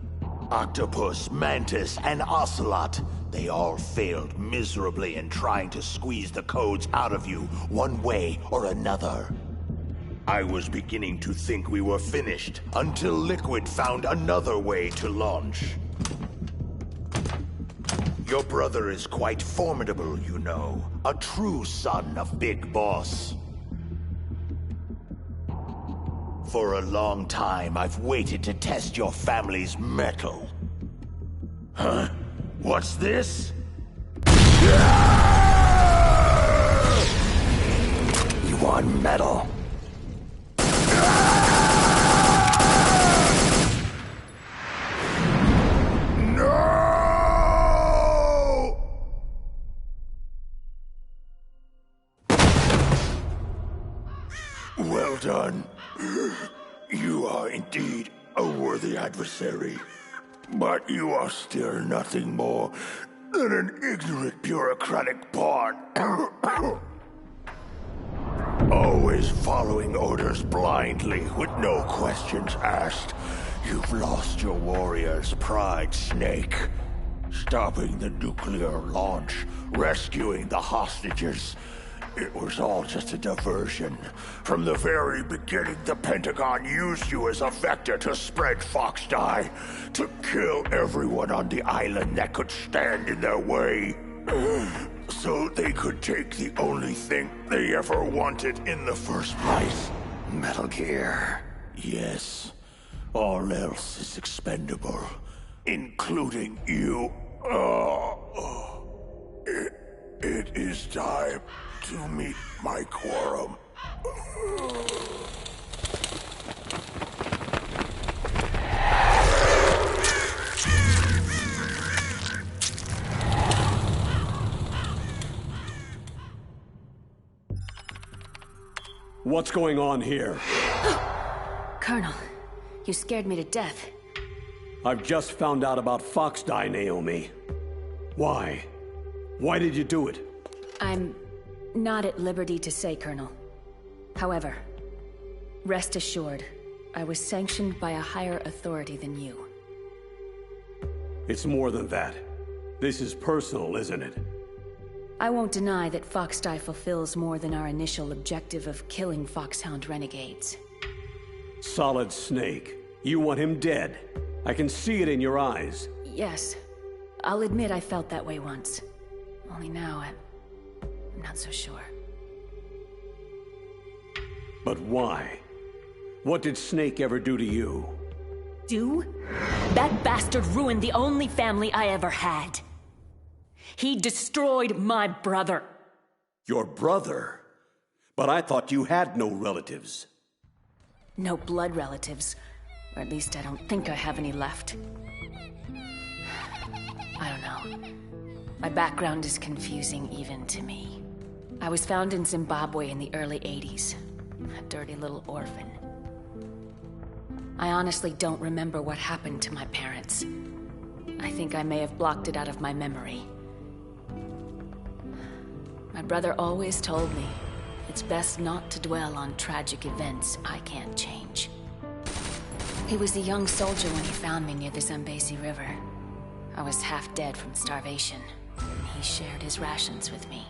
Octopus, Mantis, and Ocelot, they all failed miserably in trying to squeeze the codes out of you one way or another. I was beginning to think we were finished until Liquid found another way to launch. Your brother is quite formidable, you know. A true son of Big Boss. For a long time, I've waited to test your family's mettle. Huh? What's this? You want metal? Well done. You are indeed a worthy adversary. But you are still nothing more than an ignorant bureaucratic pawn. Always following orders blindly with no questions asked. You've lost your warrior's pride, Snake. Stopping the nuclear launch, rescuing the hostages. It was all just a diversion. From the very beginning, the Pentagon used you as a vector to spread Fox Die, to kill everyone on the island that could stand in their way. So they could take the only thing they ever wanted in the first place. Metal Gear. Yes. All else is expendable, including you. It is time to meet my quorum. What's going on here? Colonel, you scared me to death. I've just found out about Fox Die, Naomi. Why? Why did you do it? I'm not at liberty to say, Colonel. However, rest assured, I was sanctioned by a higher authority than you. It's more than that. This is personal, isn't it? I won't deny that Fox Die fulfills more than our initial objective of killing Foxhound renegades. Solid Snake. You want him dead. I can see it in your eyes. Yes. I'll admit I felt that way once. Only now I'm not so sure. But why? What did Snake ever do to you? Do? That bastard ruined the only family I ever had. He destroyed my brother. Your brother? But I thought you had no relatives. No blood relatives. Or at least I don't think I have any left. I don't know. My background is confusing even to me. I was found in Zimbabwe in the early 80s. A dirty little orphan. I honestly don't remember what happened to my parents. I think I may have blocked it out of my memory. My brother always told me it's best not to dwell on tragic events I can't change. He was a young soldier when he found me near the Zambezi River. I was half dead from starvation, and he shared his rations with me.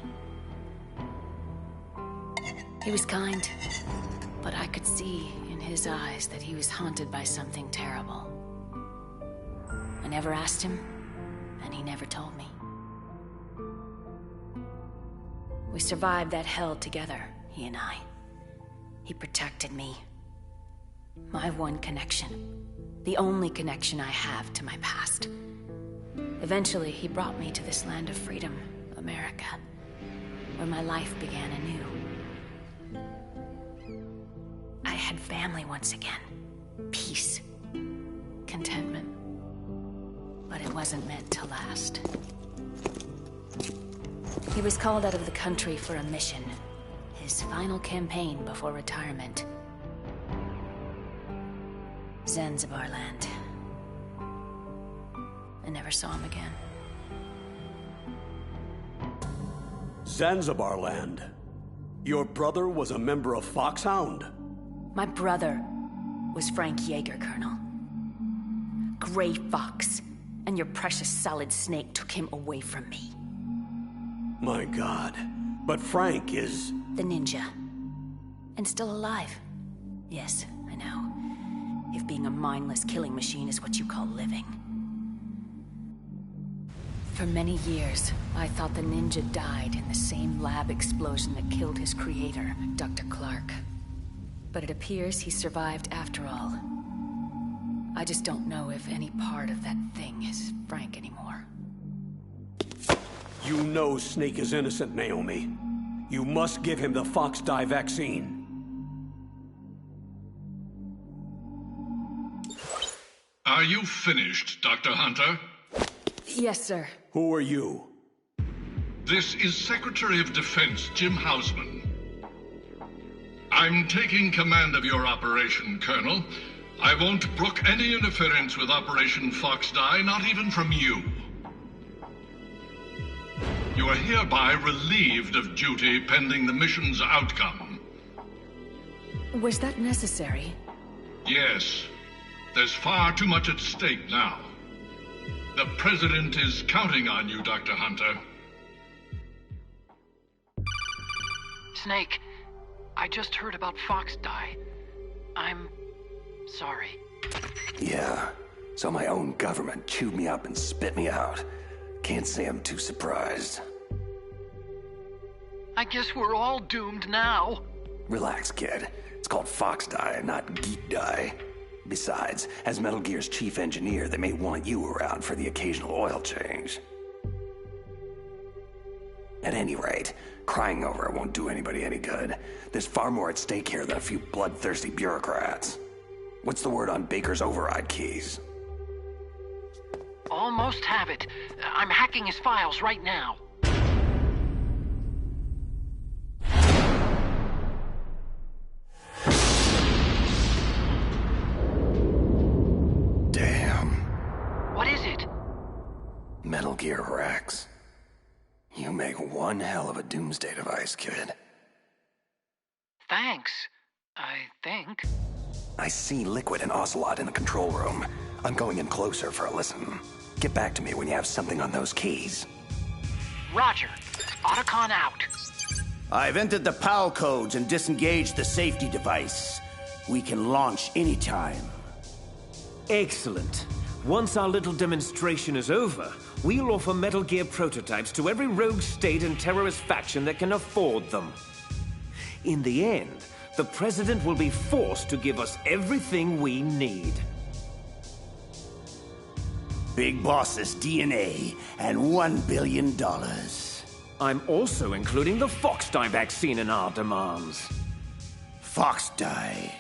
He was kind, but I could see in his eyes that he was haunted by something terrible. I never asked him, and he never told me. We survived that hell together, he and I. He protected me. My one connection. The only connection I have to my past. Eventually, he brought me to this land of freedom, America, where my life began anew. I had family once again. Peace. Contentment. But it wasn't meant to last. He was called out of the country for a mission. His final campaign before retirement. Zanzibar land. I never saw him again. Zanzibar land? Your brother was a member of Foxhound? My brother was Frank Yeager, Colonel. Gray Fox. And your precious Solid Snake took him away from me. My God. But Frank is... the ninja. And still alive. Yes, I know. If being a mindless killing machine is what you call living. For many years, I thought the ninja died in the same lab explosion that killed his creator, Dr. Clark. But it appears he survived after all. I just don't know if any part of that thing is Frank anymore. You know Snake is innocent, Naomi. You must give him the Fox Die vaccine. Are you finished, Dr. Hunter? Yes, sir. Who are you? This is Secretary of Defense Jim Hausman. I'm taking command of your operation, Colonel. I won't brook any interference with Operation Fox Die, not even from you. You are hereby relieved of duty pending the mission's outcome. Was that necessary? Yes. There's far too much at stake now. The President is counting on you, Dr. Hunter. Snake, I just heard about Fox Die. I'm sorry. Yeah, so my own government chewed me up and spit me out. Can't say I'm too surprised. I guess we're all doomed now. Relax, kid. It's called Fox Die, not Geek Die. Besides, as Metal Gear's chief engineer, they may want you around for the occasional oil change. At any rate, crying over it won't do anybody any good. There's far more at stake here than a few bloodthirsty bureaucrats. What's the word on Baker's override keys? Almost have it. I'm hacking his files right now. Damn. What is it? Metal Gear Rex. You make one hell of a doomsday device, kid. Thanks, I think. I see Liquid and Ocelot in the control room. I'm going in closer for a listen. Get back to me when you have something on those keys. Roger. Otacon out. I've entered the PAL codes and disengaged the safety device. We can launch anytime. Excellent. Once our little demonstration is over, we'll offer Metal Gear prototypes to every rogue state and terrorist faction that can afford them. In the end, the President will be forced to give us everything we need. Big Boss's DNA and $1 billion. I'm also including the Fox-Die vaccine in our demands. Fox-Die.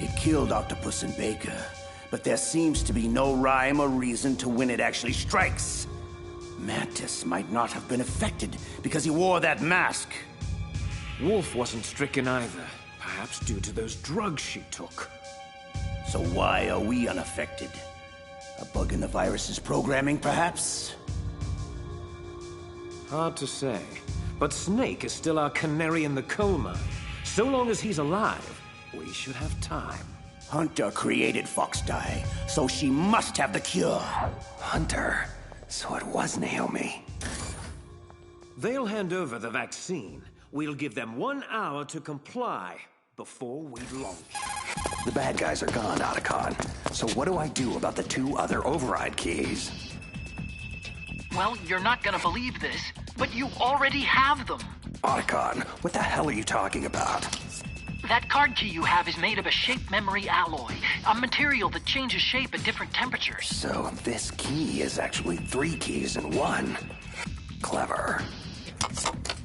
It killed Octopus and Baker, but there seems to be no rhyme or reason to when it actually strikes. Mantis might not have been affected because he wore that mask. Wolf wasn't stricken either, perhaps due to those drugs she took. So why are we unaffected? A bug in the virus's programming, perhaps? Hard to say, but Snake is still our canary in the coal mine. So long as he's alive, we should have time. Hunter created Fox-Die, so she must have the cure. Hunter? So it was Naomi. They'll hand over the vaccine. We'll give them 1 hour to comply before we launch. The bad guys are gone, Otacon. So what do I do about the 2 other override keys? Well, you're not gonna believe this, but you already have them. Otacon, what the hell are you talking about? That card key you have is made of a shape memory alloy, a material that changes shape at different temperatures. So this key is actually 3 keys in one. Clever.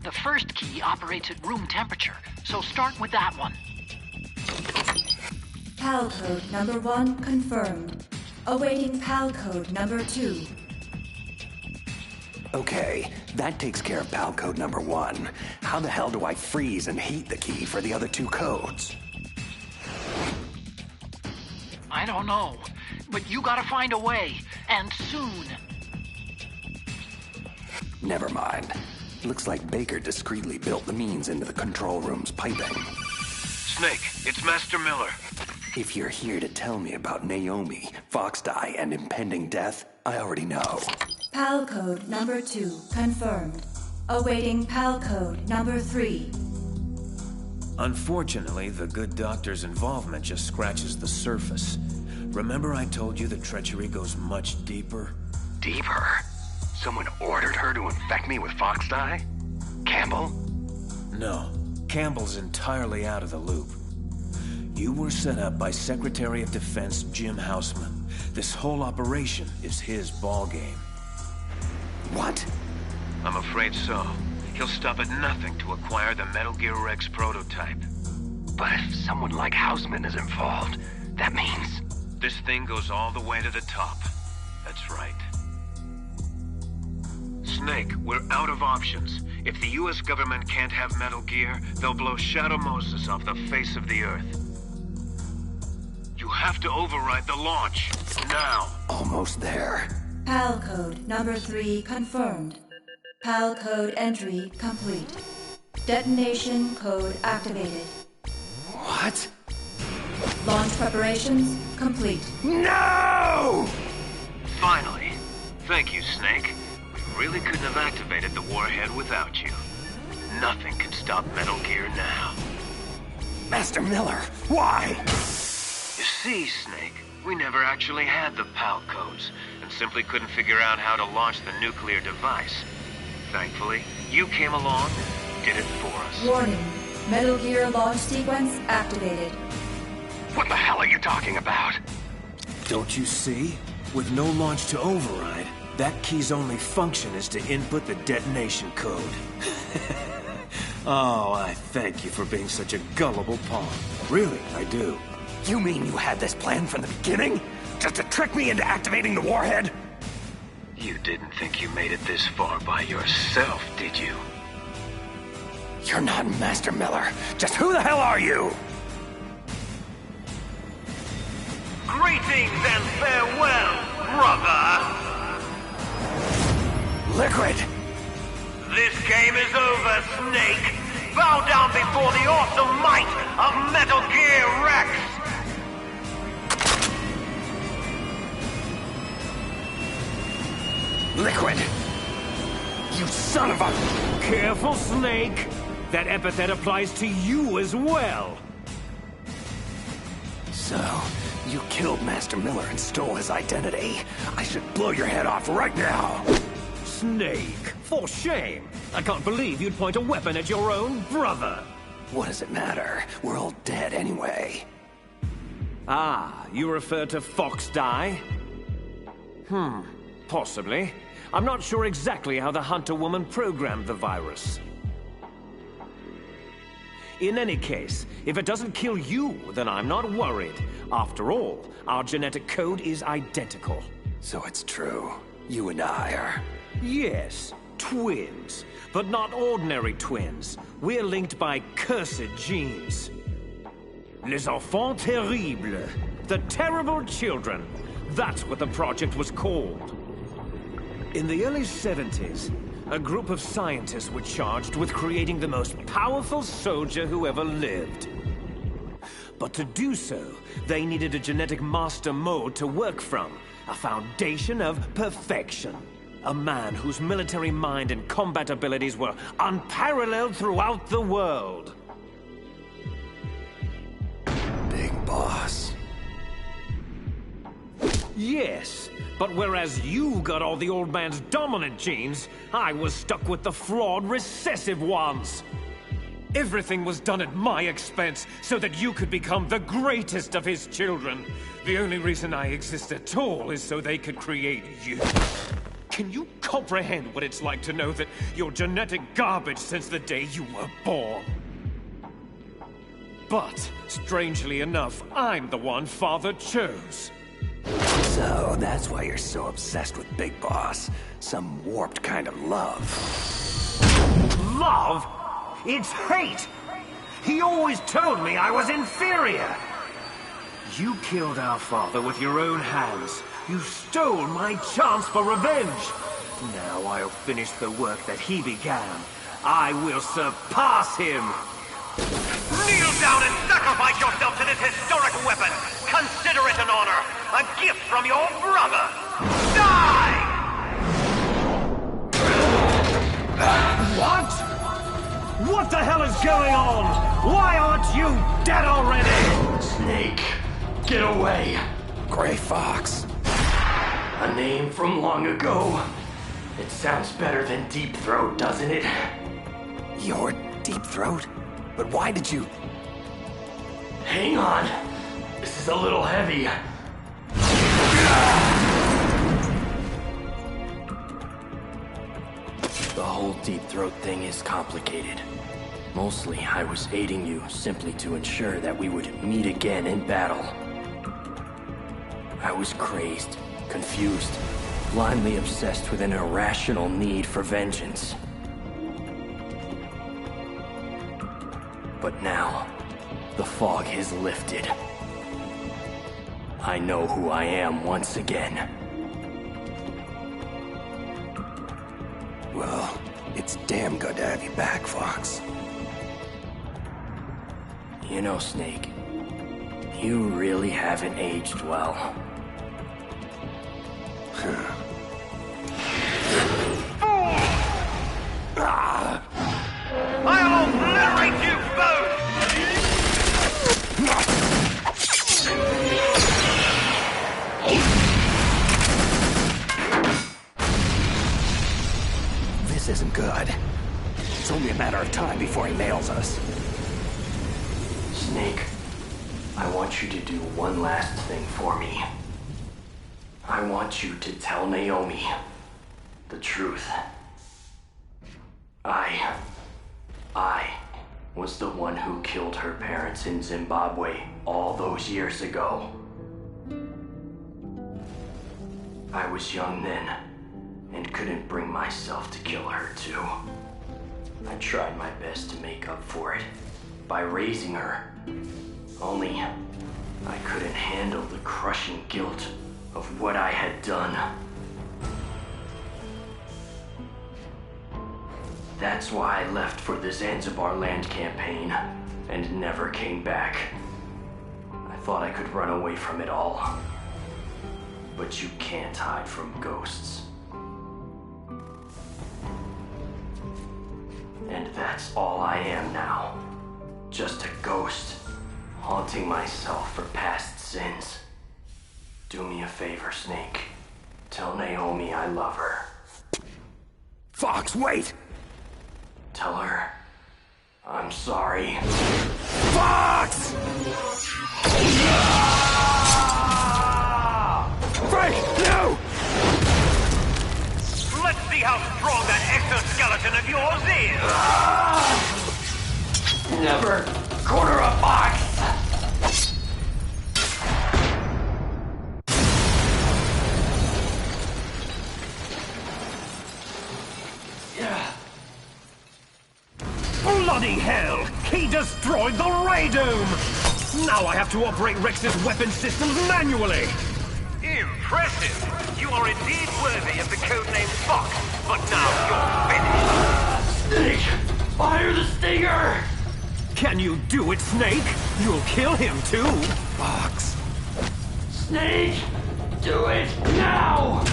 The first key operates at room temperature, so start with that one. PAL code number 1 confirmed. Awaiting PAL code number 2. Okay, that takes care of PAL code number 1. How the hell do I freeze and heat the key for the other 2 codes? I don't know, but you gotta find a way, and soon. Never mind. Looks like Baker discreetly built the means into the control room's piping. Snake, it's Master Miller. If you're here to tell me about Naomi, Fox-Die, and impending death, I already know. PAL code number 2 confirmed. Awaiting PAL code number 3. Unfortunately, the good doctor's involvement just scratches the surface. Remember I told you the treachery goes much deeper? Deeper? Someone ordered her to infect me with Fox-Die? Campbell? No. Campbell's entirely out of the loop. You were set up by Secretary of Defense Jim Houseman. This whole operation is his ballgame. What? I'm afraid so. He'll stop at nothing to acquire the Metal Gear Rex prototype. But if someone like Houseman is involved, that means... This thing goes all the way to the top. That's right. Snake, we're out of options. If the US government can't have Metal Gear, they'll blow Shadow Moses off the face of the Earth. You have to override the launch. Now. Almost there. PAL code number 3 confirmed. PAL code entry complete. Detonation code activated. What? Launch preparations complete. No! Finally. Thank you, Snake. We really couldn't have activated the warhead without you. Nothing can stop Metal Gear now. Master Miller, why? You see, Snake, we never actually had the PAL codes, and simply couldn't figure out how to launch the nuclear device. Thankfully, you came along and did it for us. Warning. Metal Gear launch sequence activated. What the hell are you talking about? Don't you see? With no launch to override, that key's only function is to input the detonation code. Oh, I thank you for being such a gullible pawn. Really, I do. You mean you had this plan from the beginning? Just to trick me into activating the warhead? You didn't think you made it this far by yourself, did you? You're not Master Miller. Just who the hell are you? Greetings and farewell, brother! Liquid! This game is over, Snake! Bow down before the awesome might of Metal Gear Rex! Liquid! You son of a... Careful, Snake! That epithet applies to you as well! So, you killed Master Miller and stole his identity. I should blow your head off right now. Snake, for shame. I can't believe you'd point a weapon at your own brother. What does it matter? We're all dead anyway. Ah, you refer to Fox Die? Possibly. I'm not sure exactly how the Hunter woman programmed the virus. In any case, if it doesn't kill you, then I'm not worried. After all, our genetic code is identical. So it's true. You and I are... Yes, twins. But not ordinary twins. We're linked by cursed genes. Les enfants terribles. The terrible children. That's what the project was called. In the early 70s, a group of scientists were charged with creating the most powerful soldier who ever lived. But to do so, they needed a genetic master mold to work from, a foundation of perfection. A man whose military mind and combat abilities were unparalleled throughout the world. Big Boss. Yes, but whereas you got all the old man's dominant genes, I was stuck with the flawed recessive ones. Everything was done at my expense so that you could become the greatest of his children. The only reason I exist at all is so they could create you. Can you comprehend what it's like to know that you're genetic garbage since the day you were born? But, strangely enough, I'm the one Father chose. So, that's why you're so obsessed with Big Boss. Some warped kind of love. Love? It's hate! He always told me I was inferior! You killed our father with your own hands. You stole my chance for revenge. Now I'll finish the work that he began. I will surpass him! Kneel down and sacrifice yourself to this historic weapon! Consider it an honor! A gift from your brother! Die! What? What the hell is going on? Why aren't you dead already? Snake, get away! Gray Fox. A name from long ago. It sounds better than Deep Throat, doesn't it? You're Deep Throat? But why did you... Hang on. This is a little heavy. The whole Deep Throat thing is complicated. Mostly, I was aiding you simply to ensure that we would meet again in battle. I was crazed, confused, blindly obsessed with an irrational need for vengeance. But now, the fog has lifted. I know who I am once again. Well, it's damn good to have you back, Fox. You know, Snake, you really haven't aged well. I'll obliterate you both! This isn't good. It's only a matter of time before he nails us. Snake, I want you to do one last thing for me. I want you to tell Naomi the truth. I was the one who killed her parents in Zimbabwe all those years ago. I was young then, and couldn't bring myself to kill her too. I tried my best to make up for it by raising her. Only, I couldn't handle the crushing guilt of what I had done. That's why I left for the Zanzibar land campaign and never came back. I thought I could run away from it all. But you can't hide from ghosts. And that's all I am now. Just a ghost, haunting myself for past sins. Do me a favor, Snake. Tell Naomi I love her. Fox, wait! Tell her I'm sorry. Fox! Frank, no! Let's see how strong that exoskeleton of yours is! Never corner a fox! Bloody hell! He destroyed the ray dome! Now I have to operate Rex's weapon systems manually! Impressive! You are indeed worthy of the codename Fox, but now you're finished! Snake! Fire the stinger! Can you do it, Snake? You'll kill him too! Fox! Snake! Do it now!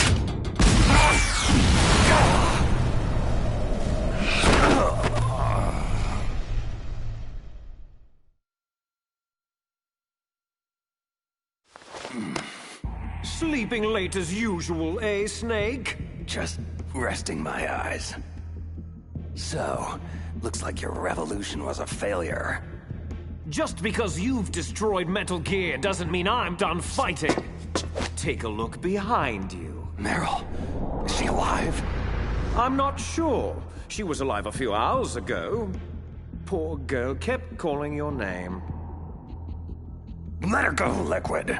Sleeping late as usual, eh, Snake? Just resting my eyes. So, looks like your revolution was a failure. Just because you've destroyed Metal Gear doesn't mean I'm done fighting. Take a look behind you. Meryl, is she alive? I'm not sure. She was alive a few hours ago. Poor girl kept calling your name. Let her go, Liquid.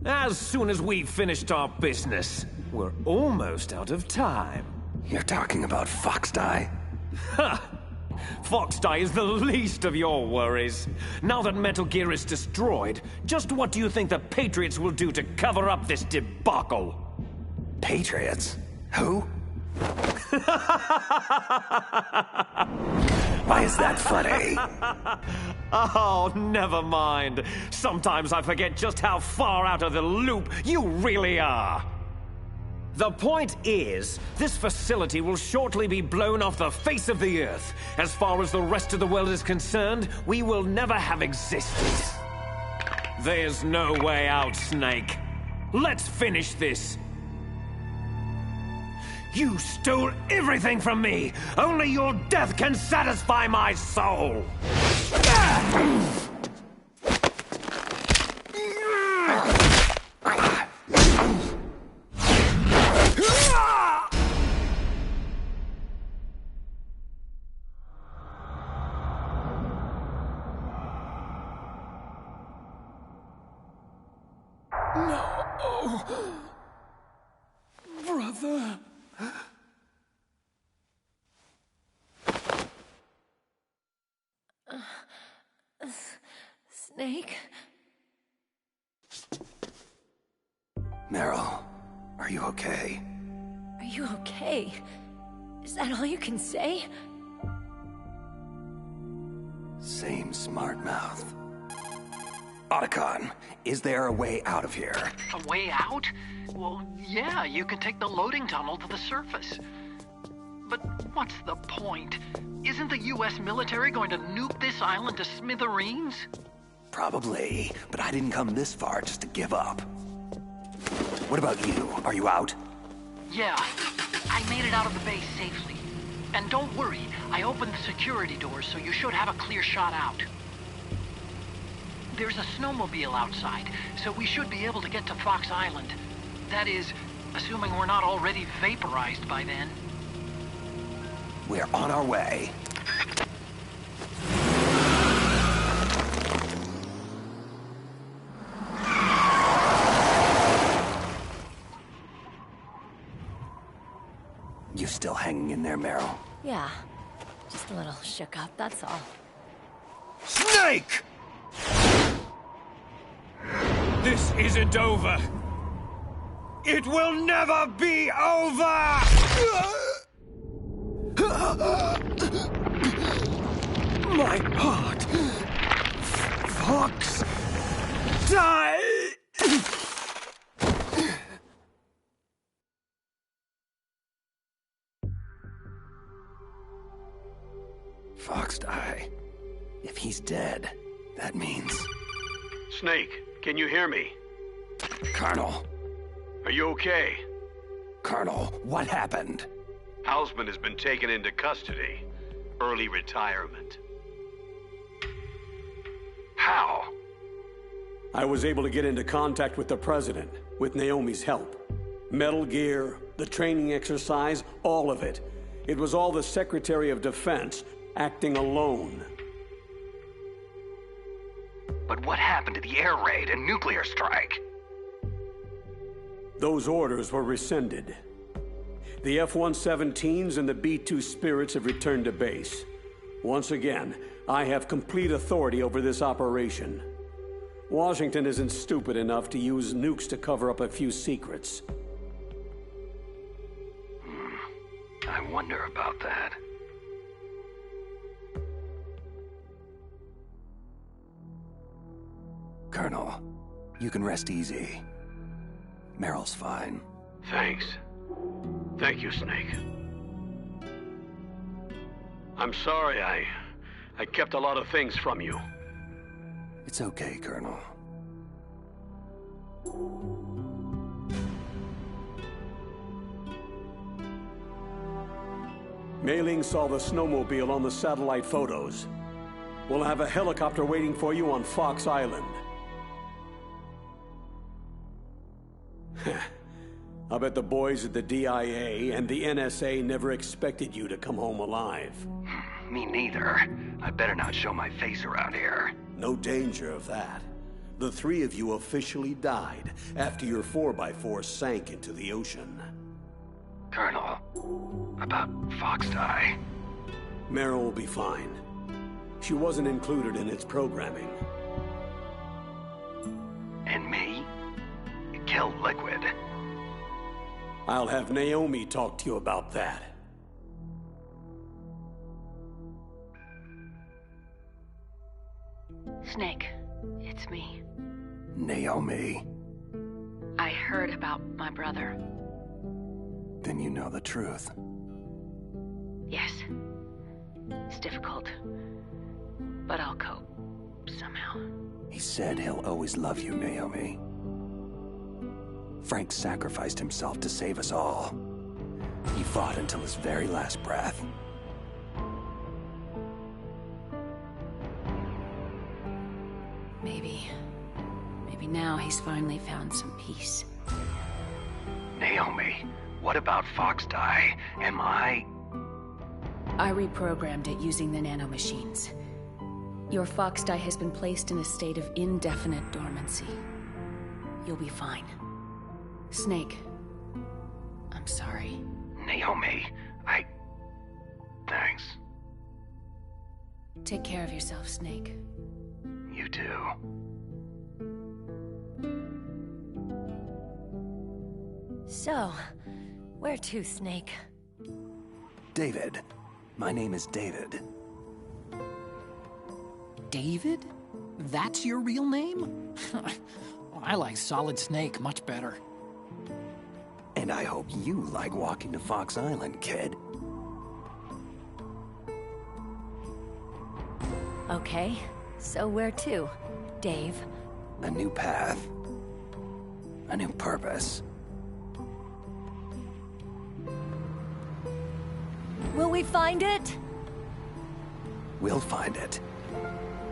As soon as we've finished our business, we're almost out of time. You're talking about Foxdie? Ha! Foxdie is the least of your worries. Now that Metal Gear is destroyed, just what do you think the Patriots will do to cover up this debacle? Patriots? Who? Why is that funny? Oh, never mind. Sometimes I forget just how far out of the loop you really are. The point is, this facility will shortly be blown off the face of the Earth. As far as the rest of the world is concerned, we will never have existed. There's no way out, Snake. Let's finish this. You stole everything from me! Only your death can satisfy my soul! No. Brother. Snake? Meryl, are you okay? Are you okay? Is that all you can say? Same smart mouth. Otacon, is there a way out of here? A way out? Well, yeah, you can take the loading tunnel to the surface. But what's the point? Isn't the US military going to nuke this island to smithereens? Probably, but I didn't come this far just to give up. What about you? Are you out? Yeah, I made it out of the base safely. And don't worry, I opened the security doors, so you should have a clear shot out. There's a snowmobile outside, so we should be able to get to Fox Island. That is, assuming we're not already vaporized by then. We're on our way. You still hanging in there, Meryl? Yeah. Just a little shook up, that's all. Snake! This isn't over. It will never be over! My heart. Fox. Die! Foxdie. If he's dead, that means... Snake, Can you hear me? Colonel. Are you okay? Colonel, what happened? Hausman has been taken into custody. Early retirement. How? I was able to get into contact with the President, with Naomi's help. Metal Gear, the training exercise, all of it. It was all the Secretary of Defense, acting alone. But what happened to the air raid and nuclear strike? Those orders were rescinded. The F-117s and the B-2 Spirits have returned to base. Once again, I have complete authority over this operation. Washington isn't stupid enough to use nukes to cover up a few secrets. I wonder about that. Colonel, you can rest easy. Meryl's fine. Thanks. Thank you, Snake. I'm sorry I kept a lot of things from you. It's okay, Colonel. Mei Ling saw the snowmobile on the satellite photos. We'll have a helicopter waiting for you on Fox Island. I bet the boys at the DIA and the NSA never expected you to come home alive. Me neither. I better not show my face around here. No danger of that. The three of you officially died after your 4x4 sank into the ocean. Colonel, about Fox Die. Meryl will be fine. She wasn't included in its programming. And me? You killed Liquid. I'll have Naomi talk to you about that. Snake, it's me. Naomi. I heard about my brother. Then you know the truth. Yes. It's difficult. But I'll cope. Somehow. He said he'll always love you, Naomi. Frank sacrificed himself to save us all. He fought until his very last breath. Maybe now he's finally found some peace. Naomi, what about Fox Die? Am I reprogrammed it using the nanomachines. Your Fox Die has been placed in a state of indefinite dormancy. You'll be fine. Snake, I'm sorry. Naomi, Thanks. Take care of yourself, Snake. You too. So, where to, Snake? David. My name is David. David? That's your real name? I like Solid Snake much better. And I hope you like walking to Fox Island, kid. Okay, so where to, Dave? A new path. A new purpose. Will we find it? We'll find it.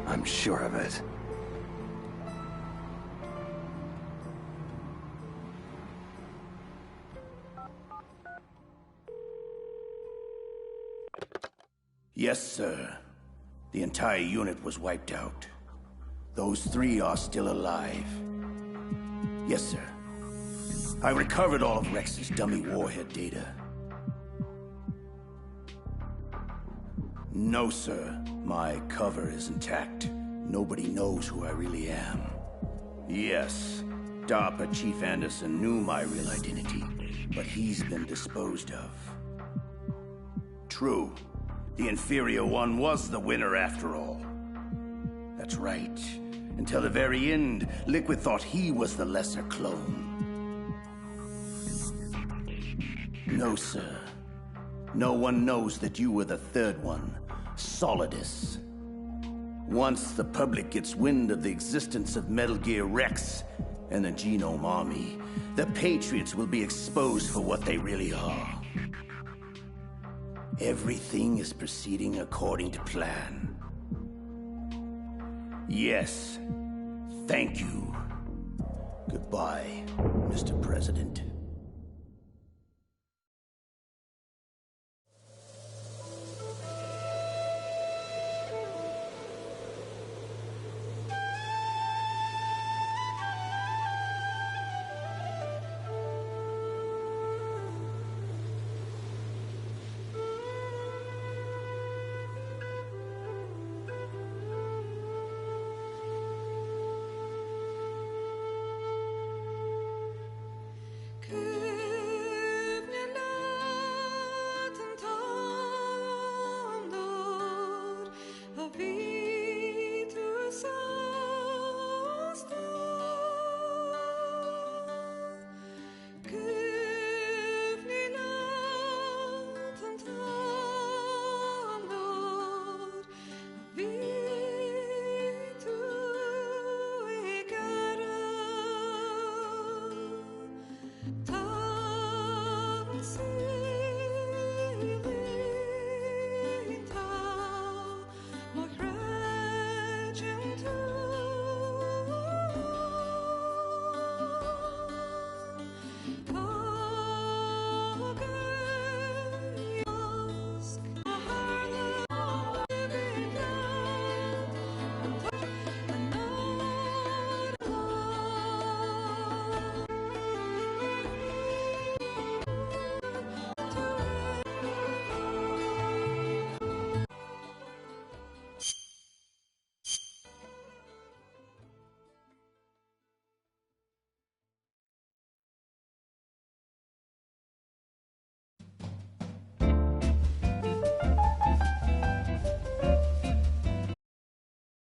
I'm sure of it. Yes, sir. The entire unit was wiped out. Those three are still alive. Yes, sir. I recovered all of Rex's dummy warhead data. No, sir. My cover is intact. Nobody knows who I really am. Yes, DARPA Chief Anderson knew my real identity, but he's been disposed of. True. The inferior one was the winner after all. That's right. Until the very end, Liquid thought he was the lesser clone. No, sir. No one knows that you were the third one, Solidus. Once the public gets wind of the existence of Metal Gear Rex and the Genome Army, the Patriots will be exposed for what they really are. Everything is proceeding according to plan. Yes, thank you. Goodbye, Mr. President.